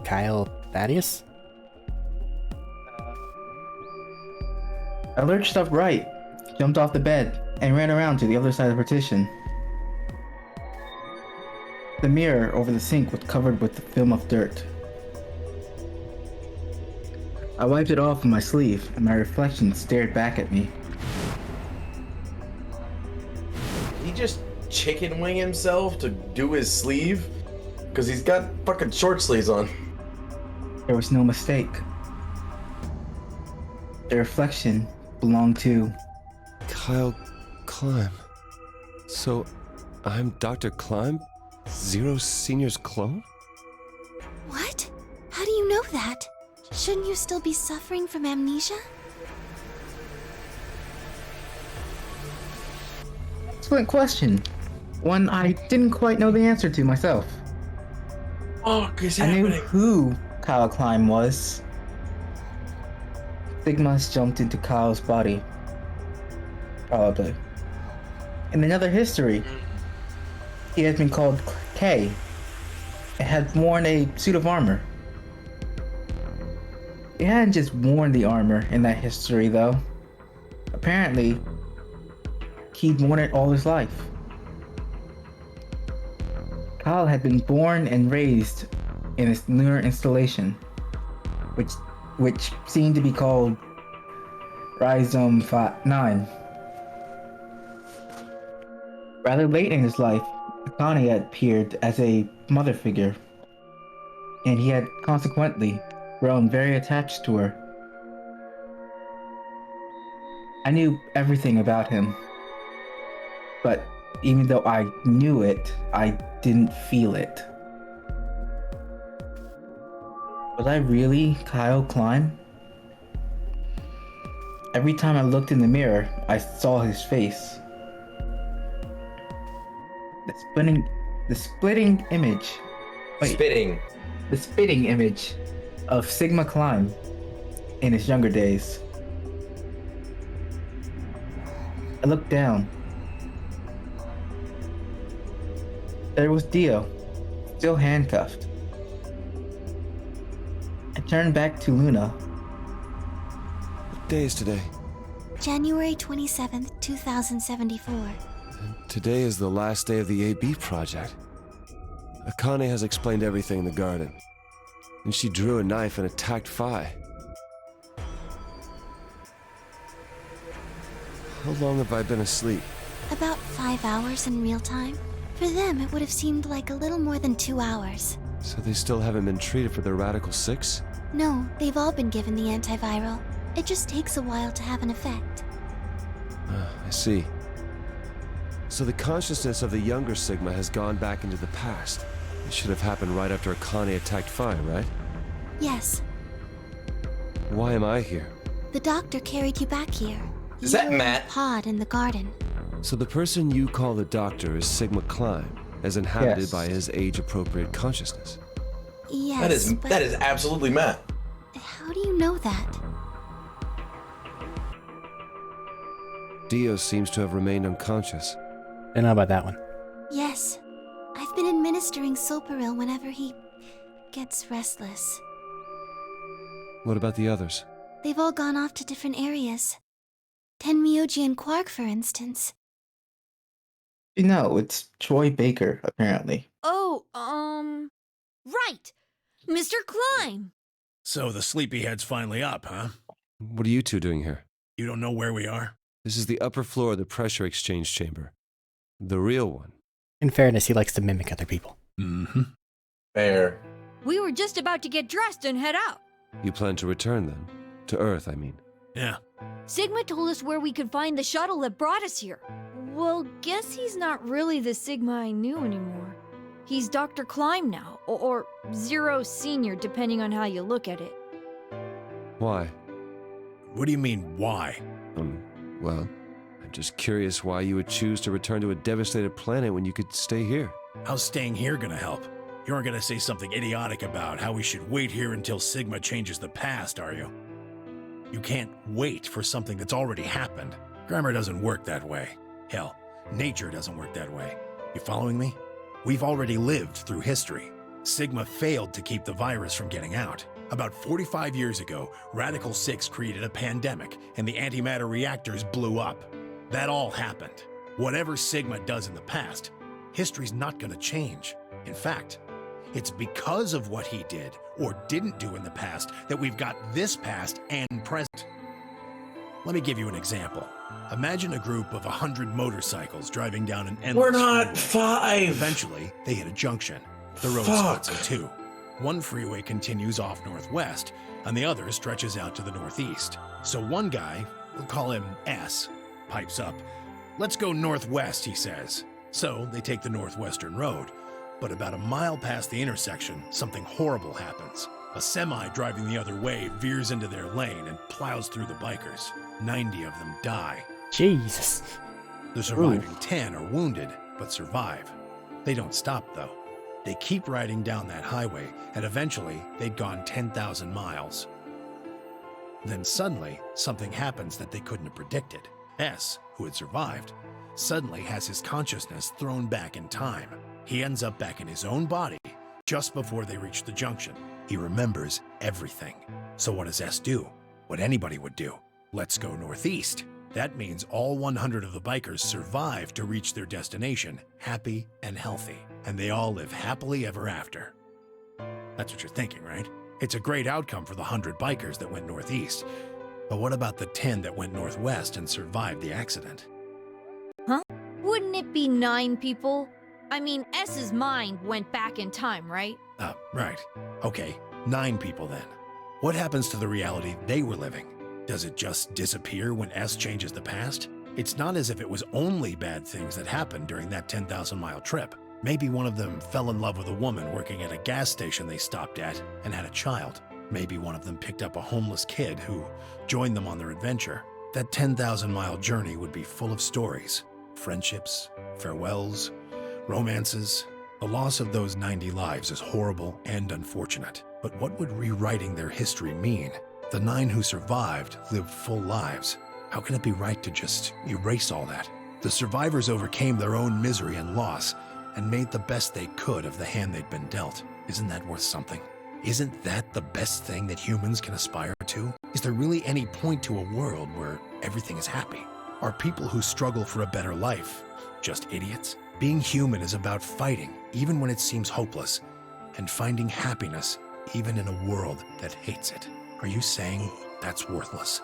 Kyle Thaddeus? I lurched upright, jumped off the bed, and ran around to the other side of the partition. The mirror over the sink was covered with a film of dirt. I wiped it off with my sleeve, and my reflection stared back at me. He just chicken wing himself to do his sleeve? Because he's got fucking short sleeves on. There was no mistake. The reflection belonged to Kyle Climb. So, I'm Dr. Climb? Zero Senior's clone? What? How do you know that? Shouldn't you still be suffering from amnesia? Excellent question. One I didn't quite know the answer to myself. Oh, is I knew happening? who Kyle Climb was. Sigmas jumped into Kyle's body. Probably. In another history, he had been called K and had worn a suit of armor. He hadn't just worn the armor in that history, though. Apparently, he'd worn it all his life. Kyle had been born and raised in this lunar installation, which seemed to be called Rhizome 9. Rather late in his life, Akane had appeared as a mother figure, and he had consequently grown very attached to her. I knew everything about him, but even though I knew it, I didn't feel it. Was I really Kyle Climb? Every time I looked in the mirror, I saw his face. The spitting image of Sigma Climb in his younger days. I looked down. There was Dio, still handcuffed. I turned back to Luna. What day is today? January 27th, 2074. And today is the last day of the AB project. Akane has explained everything in the garden. And she drew a knife and attacked Phi. How long have I been asleep? About 5 hours in real time. For them, it would have seemed like a little more than 2 hours. So they still haven't been treated for their Radical 6? No, they've all been given the antiviral. It just takes a while to have an effect. I see. So the consciousness of the younger Sigma has gone back into the past. It should have happened right after Akane attacked Phi, right? Yes. Why am I here? The doctor carried you back here. Is that You were in Matt? the pod in the garden. So the person you call the doctor is Sigma Climb, as inhabited Yes. by his age-appropriate consciousness. Yes, but that is absolutely Matt. how do you know that? Dio seems to have remained unconscious. Don't know about that one. Yes. I've been administering Soparil whenever he gets restless. What about the others? They've all gone off to different areas. Tenmyoji and Quark, for instance. You know, it's Troy Baker, apparently. Oh, right. Mr. Climb. So the sleepyhead's finally up, huh? What are you two doing here? You don't know where we are? This is the upper floor of the pressure exchange chamber. The real one. In fairness, he likes to mimic other people. Mm-hmm. Fair. We were just about to get dressed and head out. You plan to return then? To Earth, I mean. Yeah. Sigma told us where we could find the shuttle that brought us here. Well, guess he's not really the Sigma I knew anymore. He's Dr. Klein now, or Zero Senior, depending on how you look at it. Why? What do you mean, why? Well, I'm just curious why you would choose to return to a devastated planet when you could stay here. How's staying here gonna help? You aren't gonna say something idiotic about how we should wait here until Sigma changes the past, are you? You can't wait for something that's already happened. Grammar doesn't work that way. Hell, nature doesn't work that way. You following me? We've already lived through history. Sigma failed to keep the virus from getting out. About 45 years ago, Radical 6 created a pandemic, and the antimatter reactors blew up. That all happened. Whatever Sigma does in the past, history's not gonna change. In fact, it's because of what he did or didn't do in the past that we've got this past and present. Let me give you an example. Imagine a group of 100 motorcycles driving down an endless We're not freeway. 5. Eventually, they hit a junction. The road splits in two. One freeway continues off northwest, and the other stretches out to the northeast. So one guy, we'll call him S, pipes up. "Let's go northwest," he says. So they take the northwestern road. But about a mile past the intersection, something horrible happens. A semi driving the other way veers into their lane and plows through the bikers. 90 of them die. Jesus. The surviving 10 are wounded, but survive. They don't stop, though. They keep riding down that highway, and eventually they'd gone 10,000 miles. Then suddenly, something happens that they couldn't have predicted. S, who had survived, suddenly has his consciousness thrown back in time. He ends up back in his own body just before they reach the junction. He remembers everything. So what does S do? What anybody would do. Let's go northeast. That means all 100 of the bikers survive to reach their destination, happy and healthy. And they all live happily ever after. That's what you're thinking, right? It's a great outcome for the 100 bikers that went northeast. But what about the 10 that went northwest and survived the accident? Huh? Wouldn't it be 9 people? I mean, S's mind went back in time, right? Right. Okay, 9 people then. What happens to the reality they were living? Does it just disappear when S changes the past? It's not as if it was only bad things that happened during that 10,000-mile trip. Maybe one of them fell in love with a woman working at a gas station they stopped at and had a child. Maybe one of them picked up a homeless kid who joined them on their adventure. That 10,000-mile journey would be full of stories, friendships, farewells, romances. The loss of those 90 lives is horrible and unfortunate. But what would rewriting their history mean? The 9 who survived lived full lives. How can it be right to just erase all that? The survivors overcame their own misery and loss and made the best they could of the hand they'd been dealt. Isn't that worth something? Isn't that the best thing that humans can aspire to? Is there really any point to a world where everything is happy? Are people who struggle for a better life just idiots? Being human is about fighting, even when it seems hopeless, and finding happiness, even in a world that hates it. Are you saying that's worthless?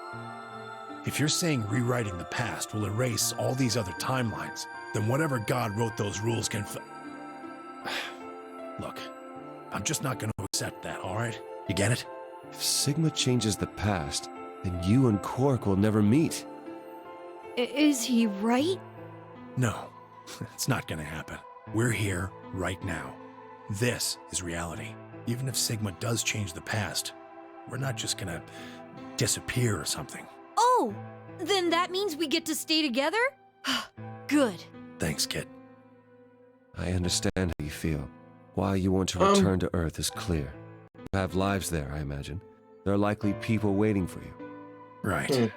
If you're saying rewriting the past will erase all these other timelines, then whatever God wrote those rules can Look, I'm just not going to accept that, all right? You get it? If Sigma changes the past, then you and Quark will never meet. Is he right? No, it's not going to happen. We're here right now. This is reality. Even if Sigma does change the past, we're not just going to disappear or something. Oh, then that means we get to stay together? Good. Thanks, kid. I understand how you feel. Why you want to return to Earth is clear. You have lives there, I imagine. There are likely people waiting for you. Right.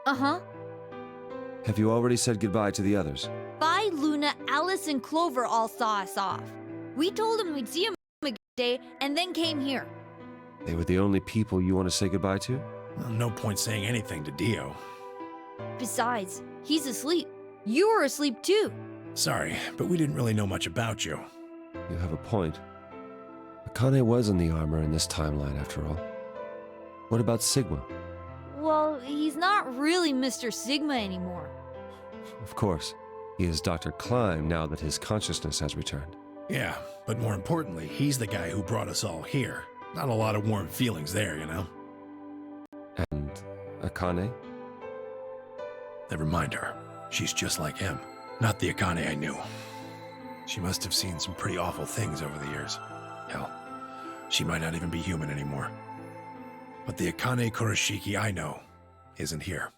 Uh-huh. Have you already said goodbye to the others? Bye, Luna, Alice, and Clover all saw us off. We told them we'd see them a day and then came here. They were the only people you want to say goodbye to? Well, no point saying anything to Dio. Besides, he's asleep. You were asleep too. Sorry, but we didn't really know much about you. You have a point. Akane was in the armor in this timeline, after all. What about Sigma? Well, he's not really Mr. Sigma anymore. Of course. He is Dr. Climb now that his consciousness has returned. Yeah, but more importantly, he's the guy who brought us all here. Not a lot of warm feelings there, you know? And Akane? Never mind her. She's just like him. Not the Akane I knew. She must have seen some pretty awful things over the years. Hell, she might not even be human anymore. But the Akane Kurashiki I know isn't here.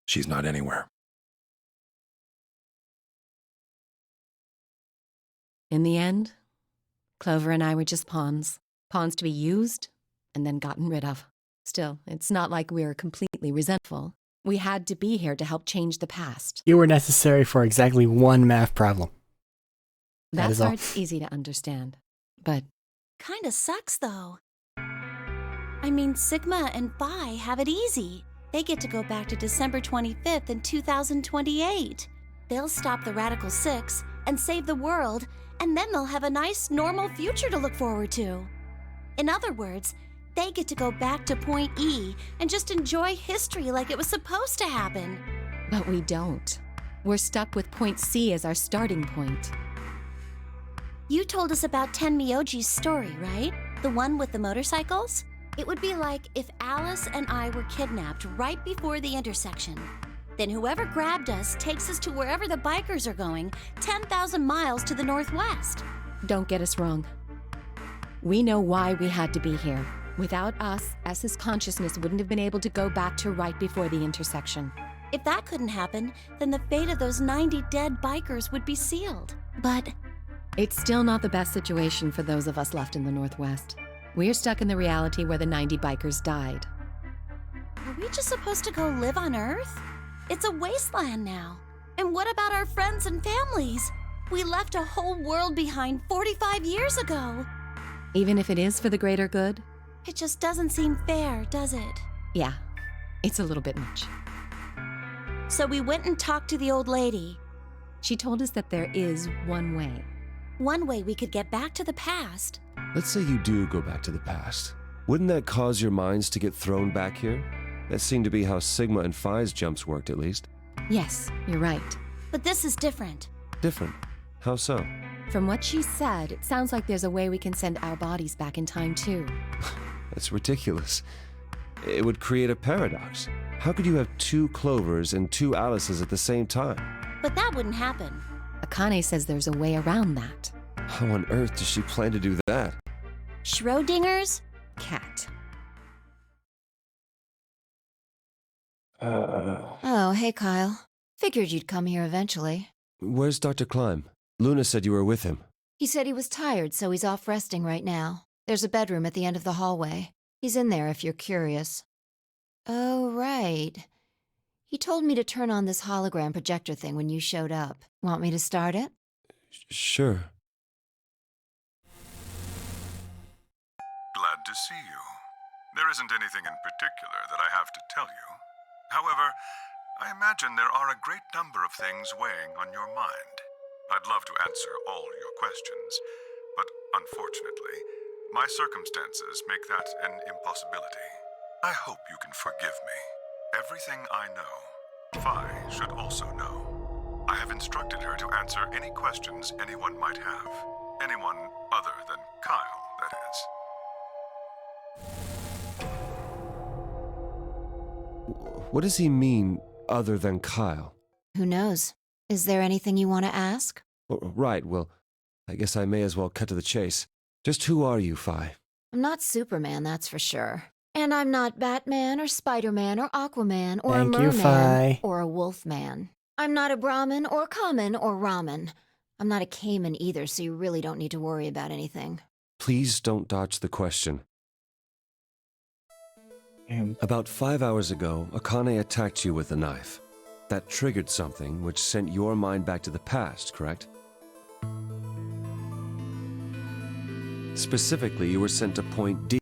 She's not anywhere. In the end, Clover and I were just pawns. Pawns to be used and then gotten rid of. Still, it's not like we're completely resentful. We had to be here to help change the past. You were necessary for exactly one math problem. That part's easy to understand, but... Kinda sucks, though. I mean, Sigma and Phi have it easy. They get to go back to December 25th in 2028. They'll stop the Radical Six and save the world, and then they'll have a nice, normal future to look forward to. In other words, they get to go back to Point E and just enjoy history like it was supposed to happen. But we don't. We're stuck with Point C as our starting point. You told us about Tenmyoji's story, right? The one with the motorcycles? It would be like if Alice and I were kidnapped right before the intersection. Then whoever grabbed us takes us to wherever the bikers are going, 10,000 miles to the northwest. Don't get us wrong. We know why we had to be here. Without us, S's consciousness wouldn't have been able to go back to right before the intersection. If that couldn't happen, then the fate of those 90 dead bikers would be sealed. But it's still not the best situation for those of us left in the Northwest. We're stuck in the reality where the 90 bikers died. Are we just supposed to go live on Earth? It's a wasteland now. And what about our friends and families? We left a whole world behind 45 years ago. Even if it is for the greater good? It just doesn't seem fair, does it? Yeah, it's a little bit much. So we went and talked to the old lady. She told us that there is one way. One way we could get back to the past. Let's say you do go back to the past. Wouldn't that cause your minds to get thrown back here? That seemed to be how Sigma and Phi's jumps worked, at least. Yes, you're right. But this is different. Different? How so? From what she said, it sounds like there's a way we can send our bodies back in time, too. That's ridiculous. It would create a paradox. How could you have two Clovers and two Alices at the same time? But that wouldn't happen. Akane says there's a way around that. How on earth does she plan to do that? Schrodinger's cat. Oh, hey, Kyle. Figured you'd come here eventually. Where's Dr. Climb? Luna said you were with him. He said he was tired, so he's off resting right now. There's a bedroom at the end of the hallway. He's in there if you're curious. Oh, right. He told me to turn on this hologram projector thing when you showed up. Want me to start it? Sure. Glad to see you. There isn't anything in particular that I have to tell you. However, I imagine there are a great number of things weighing on your mind. I'd love to answer all your questions, but unfortunately, my circumstances make that an impossibility. I hope you can forgive me. Everything I know, Phi should also know. I have instructed her to answer any questions anyone might have. Anyone other than Kyle, that is. What does he mean, other than Kyle? Who knows? Is there anything you want to ask? Right, well, I guess I may as well cut to the chase. Just who are you, Phi? I'm not Superman, that's for sure. And I'm not Batman or Spider-Man or Aquaman or a merman or a wolfman. I'm not a Brahmin or Kamen or Ramen. I'm not a Cayman either, so you really don't need to worry about anything. Please don't dodge the question. About 5 hours ago, Akane attacked you with a knife. That triggered something which sent your mind back to the past, correct? Specifically, you were sent to Point D,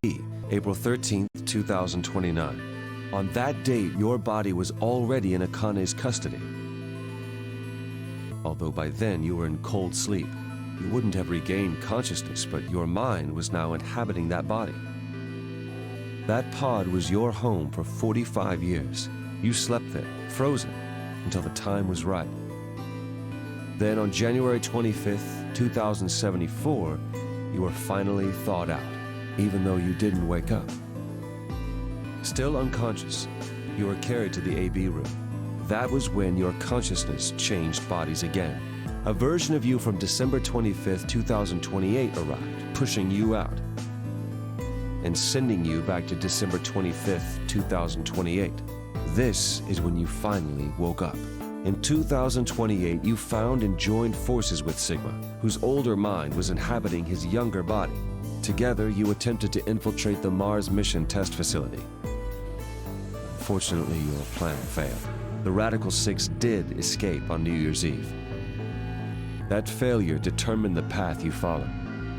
April 13th, 2029. On that date, your body was already in Akane's custody. Although by then you were in cold sleep. You wouldn't have regained consciousness, but your mind was now inhabiting that body. That pod was your home for 45 years. You slept there, frozen, until the time was right. Then on January 25th, 2074, you were finally thawed out, even though you didn't wake up. Still unconscious, you were carried to the AB room. That was when your consciousness changed bodies again. A version of you from December 25th, 2028 arrived, pushing you out and sending you back to December 25th, 2028. This is when you finally woke up. In 2028, you found and joined forces with Sigma, whose older mind was inhabiting his younger body. Together, you attempted to infiltrate the Mars mission test facility. Unfortunately, your plan failed. The Radical Six did escape on New Year's Eve. That failure determined the path you followed.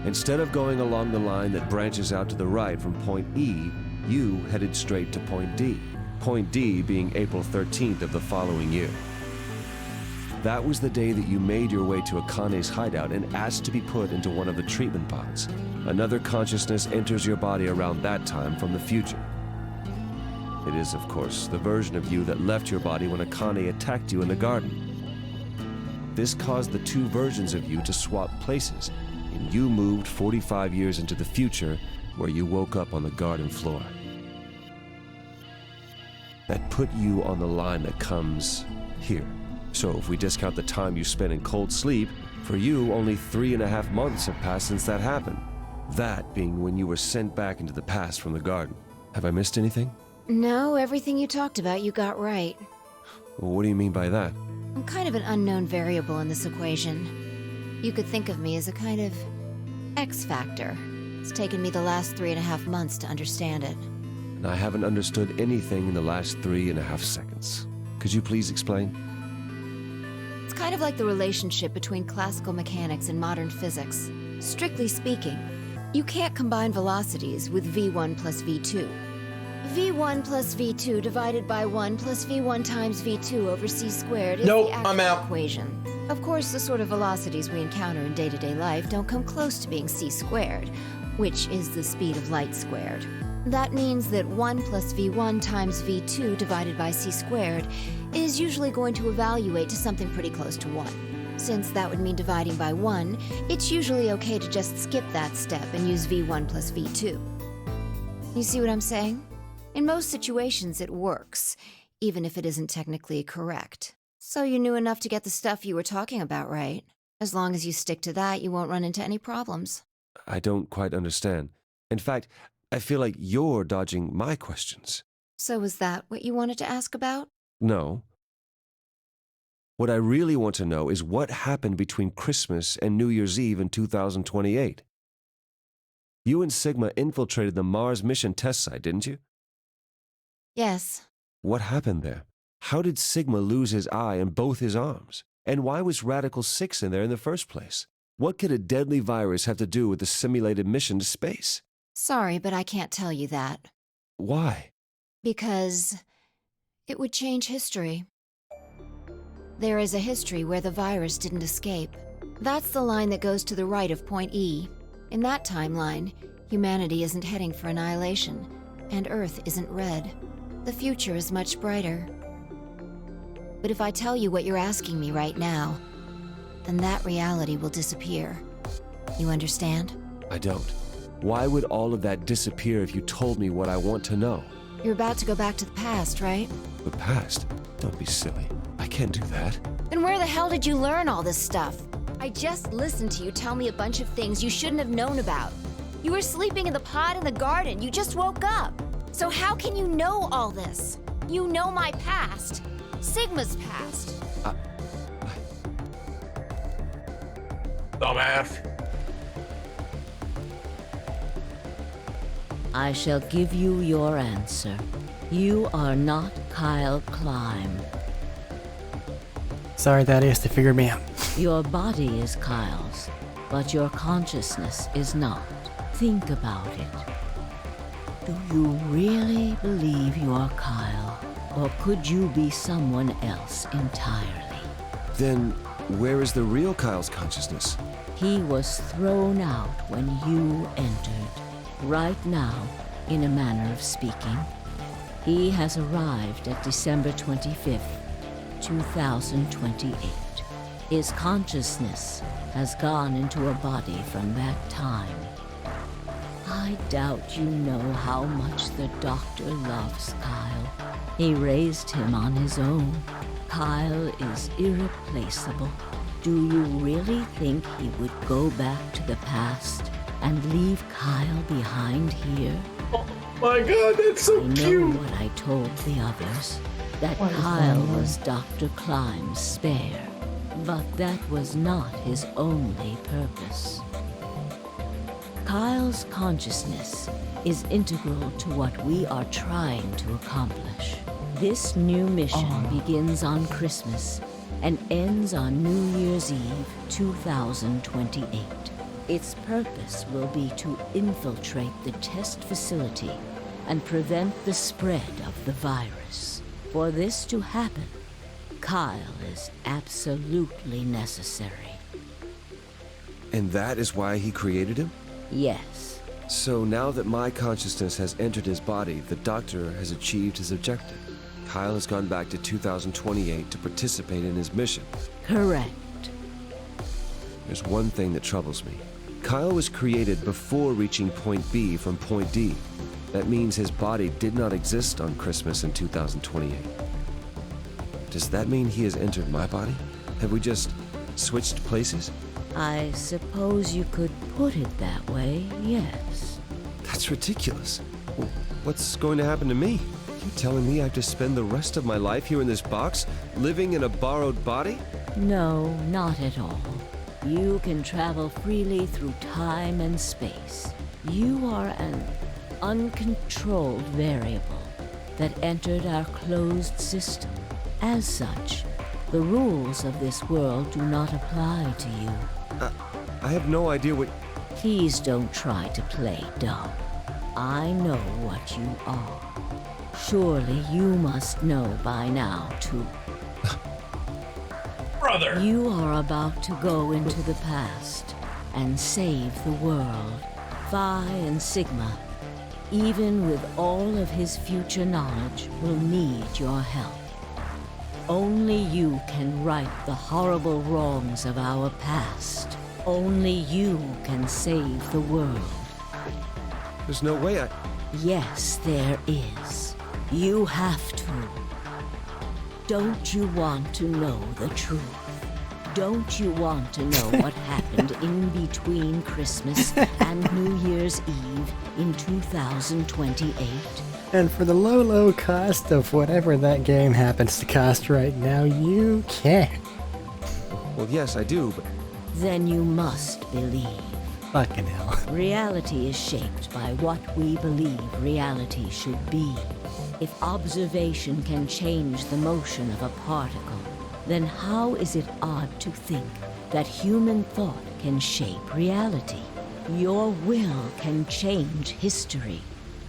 Instead of going along the line that branches out to the right from point E, you headed straight to point D. Point D being April 13th of the following year. That was the day that you made your way to Akane's hideout and asked to be put into one of the treatment pods. Another consciousness enters your body around that time from the future. It is, of course, the version of you that left your body when Akane attacked you in the garden. This caused the two versions of you to swap places, and you moved 45 years into the future, where you woke up on the garden floor. That put you on the line that comes here. So if we discount the time you spent in cold sleep, for you only 3.5 months have passed since that happened. That being when you were sent back into the past from the garden. Have I missed anything? No, everything you talked about you got right. Well, what do you mean by that? I'm kind of an unknown variable in this equation. You could think of me as a kind of X factor. It's taken me the last 3.5 months to understand it. And I haven't understood anything in the last 3.5 seconds. Could you please explain? It's kind of like the relationship between classical mechanics and modern physics. Strictly speaking, you can't combine velocities with v1 plus v2. v1 plus v2 divided by 1 plus v1 times v2 over c squared is the actual equation. Of course, the sort of velocities we encounter in day-to-day life don't come close to being c squared, which is the speed of light squared. That means that 1 plus v1 times v2 divided by c squared is usually going to evaluate to something pretty close to 1. Since that would mean dividing by 1, it's usually okay to just skip that step and use v1 plus v2. You see what I'm saying? In most situations, it works, even if it isn't technically correct. So you knew enough to get the stuff you were talking about right. As long as you stick to that, you won't run into any problems. I don't quite understand. In fact, I feel like you're dodging my questions. So was that what you wanted to ask about? No. What I really want to know is what happened between Christmas and New Year's Eve in 2028. You and Sigma infiltrated the Mars mission test site, didn't you? Yes. What happened there? How did Sigma lose his eye and both his arms? And why was Radical 6 in there in the first place? What could a deadly virus have to do with the simulated mission to space? Sorry, but I can't tell you that. Why? Because it would change history. There is a history where the virus didn't escape. That's the line that goes to the right of point E. In that timeline, humanity isn't heading for annihilation, and Earth isn't red. The future is much brighter. But if I tell you what you're asking me right now, then that reality will disappear. You understand? I don't. Why would all of that disappear if you told me what I want to know? You're about to go back to the past, right? The past? Don't be silly. I can't do that. Then where the hell did you learn all this stuff? I just listened to you tell me a bunch of things you shouldn't have known about. You were sleeping in the pod in the garden. You just woke up. So how can you know all this? You know my past. Sigma's past. Dumbass. I shall give you your answer. You are not Kyle Climb. Sorry, Thaddeus, they figured me out. Your body is Kyle's, but your consciousness is not. Think about it. Do you really believe you are Kyle? Or could you be someone else entirely? Then, where is the real Kyle's consciousness? He was thrown out when you entered. Right now, in a manner of speaking. He has arrived at December 25th, 2028. His consciousness has gone into a body from that time. I doubt you know how much the doctor loves Kyle. He raised him on his own. Kyle is irreplaceable. Do you really think he would go back to the past and leave Kyle behind here? Oh my god, that's so cute! I know what I told the others, that Kyle was Dr. Climb's spare, but that was not his only purpose. Kyle's consciousness is integral to what we are trying to accomplish. This new mission begins on Christmas and ends on New Year's Eve 2028. Its purpose will be to infiltrate the test facility and prevent the spread of the virus. For this to happen, Kyle is absolutely necessary. And that is why he created him? Yes. So now that my consciousness has entered his body, the doctor has achieved his objective. Kyle has gone back to 2028 to participate in his mission. Correct. There's one thing that troubles me. Kyle was created before reaching point B from point D. That means his body did not exist on Christmas in 2028. Does that mean he has entered my body? Have we just switched places? I suppose you could put it that way, yes. That's ridiculous. What's going to happen to me? You telling me I have to spend the rest of my life here in this box, living in a borrowed body? No, not at all. You can travel freely through time and space. You are an uncontrolled variable that entered our closed system. As such, the rules of this world do not apply to you. I have no idea what... Please don't try to play dumb. I know what you are. Surely you must know by now, too. Brother! You are about to go into the past and save the world. Phi and Sigma, even with all of his future knowledge, will need your help. Only you can right the horrible wrongs of our past. Only you can save the world. There's no way I... Yes, there is. You have to. Don't you want to know the truth? Don't you want to know what happened in between Christmas and New Year's Eve in 2028? And for the low, low cost of whatever that game happens to cost right now, you can. Well, yes, I do, but... Then you must believe. Fucking hell. Reality is shaped by what we believe reality should be. If observation can change the motion of a particle, then how is it odd to think that human thought can shape reality? Your will can change history.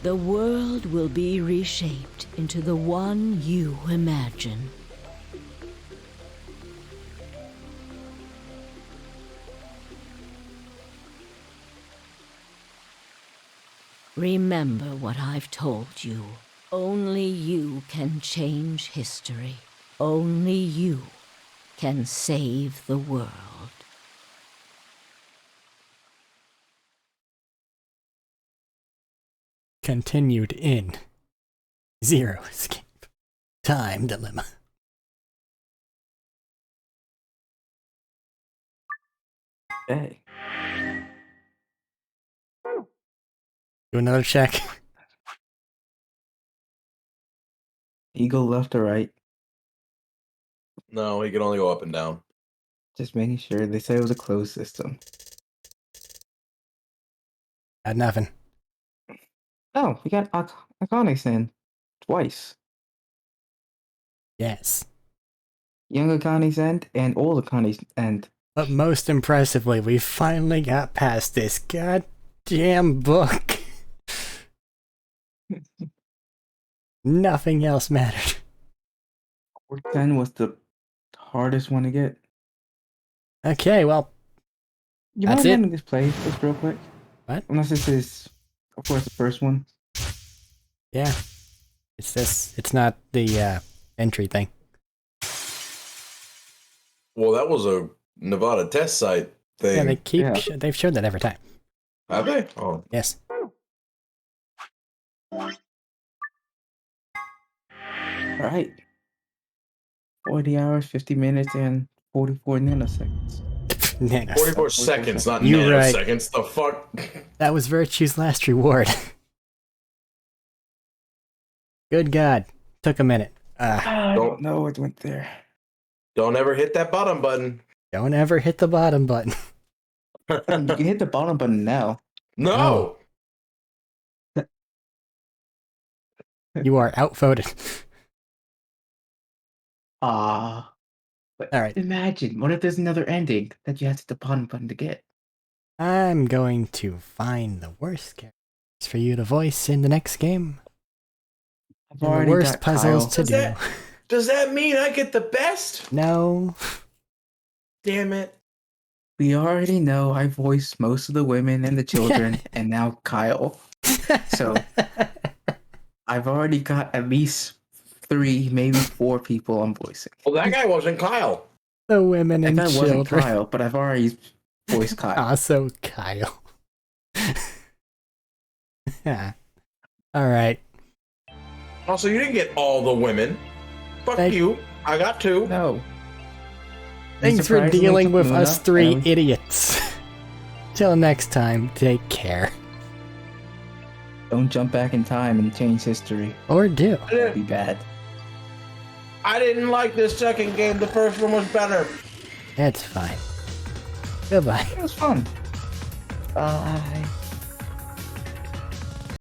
The world will be reshaped into the one you imagine. Remember what I've told you. Only you can change history. Only you can save the world. Continued in Zero Escape Time Dilemma. Hey. Do another check. You go left or right? No, he can only go up and down. Just making sure. They said it was a closed system. Got nothing. Oh, we got Akane-san twice. Yes. Young Akane-san and old Akane-san. But most impressively, we finally got past this goddamn book. Nothing else mattered. 10 was the hardest one to get. Okay, well, You that's mind it. letting this play just real quick? What? Unless this is, of course, the first one. Yeah. It's this. It's not the entry thing. Well, that was a Nevada test site thing. Yeah, they keep. They've showed that every time. Have they? Oh. Yes. All right. 40 hours, 50 minutes, and 44 nanoseconds. 44 seconds, not You're right. nanoseconds. The fuck? That was Virtue's last reward. Good God. Took a minute. I don't know what went there. Don't ever hit that bottom button. Don't ever hit the bottom button. You can hit the bottom button now. No! You are outvoted. But all right. Imagine, what if there's another ending that you have to hit the bottom button to get? I'm going to find the worst characters for you to voice in the next game. I've And already the worst got puzzles Kyle. to do. Does that mean I get the best? No. Damn it. We already know I voiced most of the women and the children, and now Kyle. So I've already got at least 3, maybe 4 people I'm voicing. Well, that guy wasn't Kyle. The women and that guy children. wasn't Kyle, but I've already voiced Kyle. Also Kyle. All right. Also, you didn't get all the women. Fuck you. I got 2. No. Thanks for dealing with us 3 idiots. Till next time, take care. Don't jump back in time and change history. Or do. That'd be bad. I didn't like this second game. The first one was better. That's fine. Goodbye. It was fun. Bye.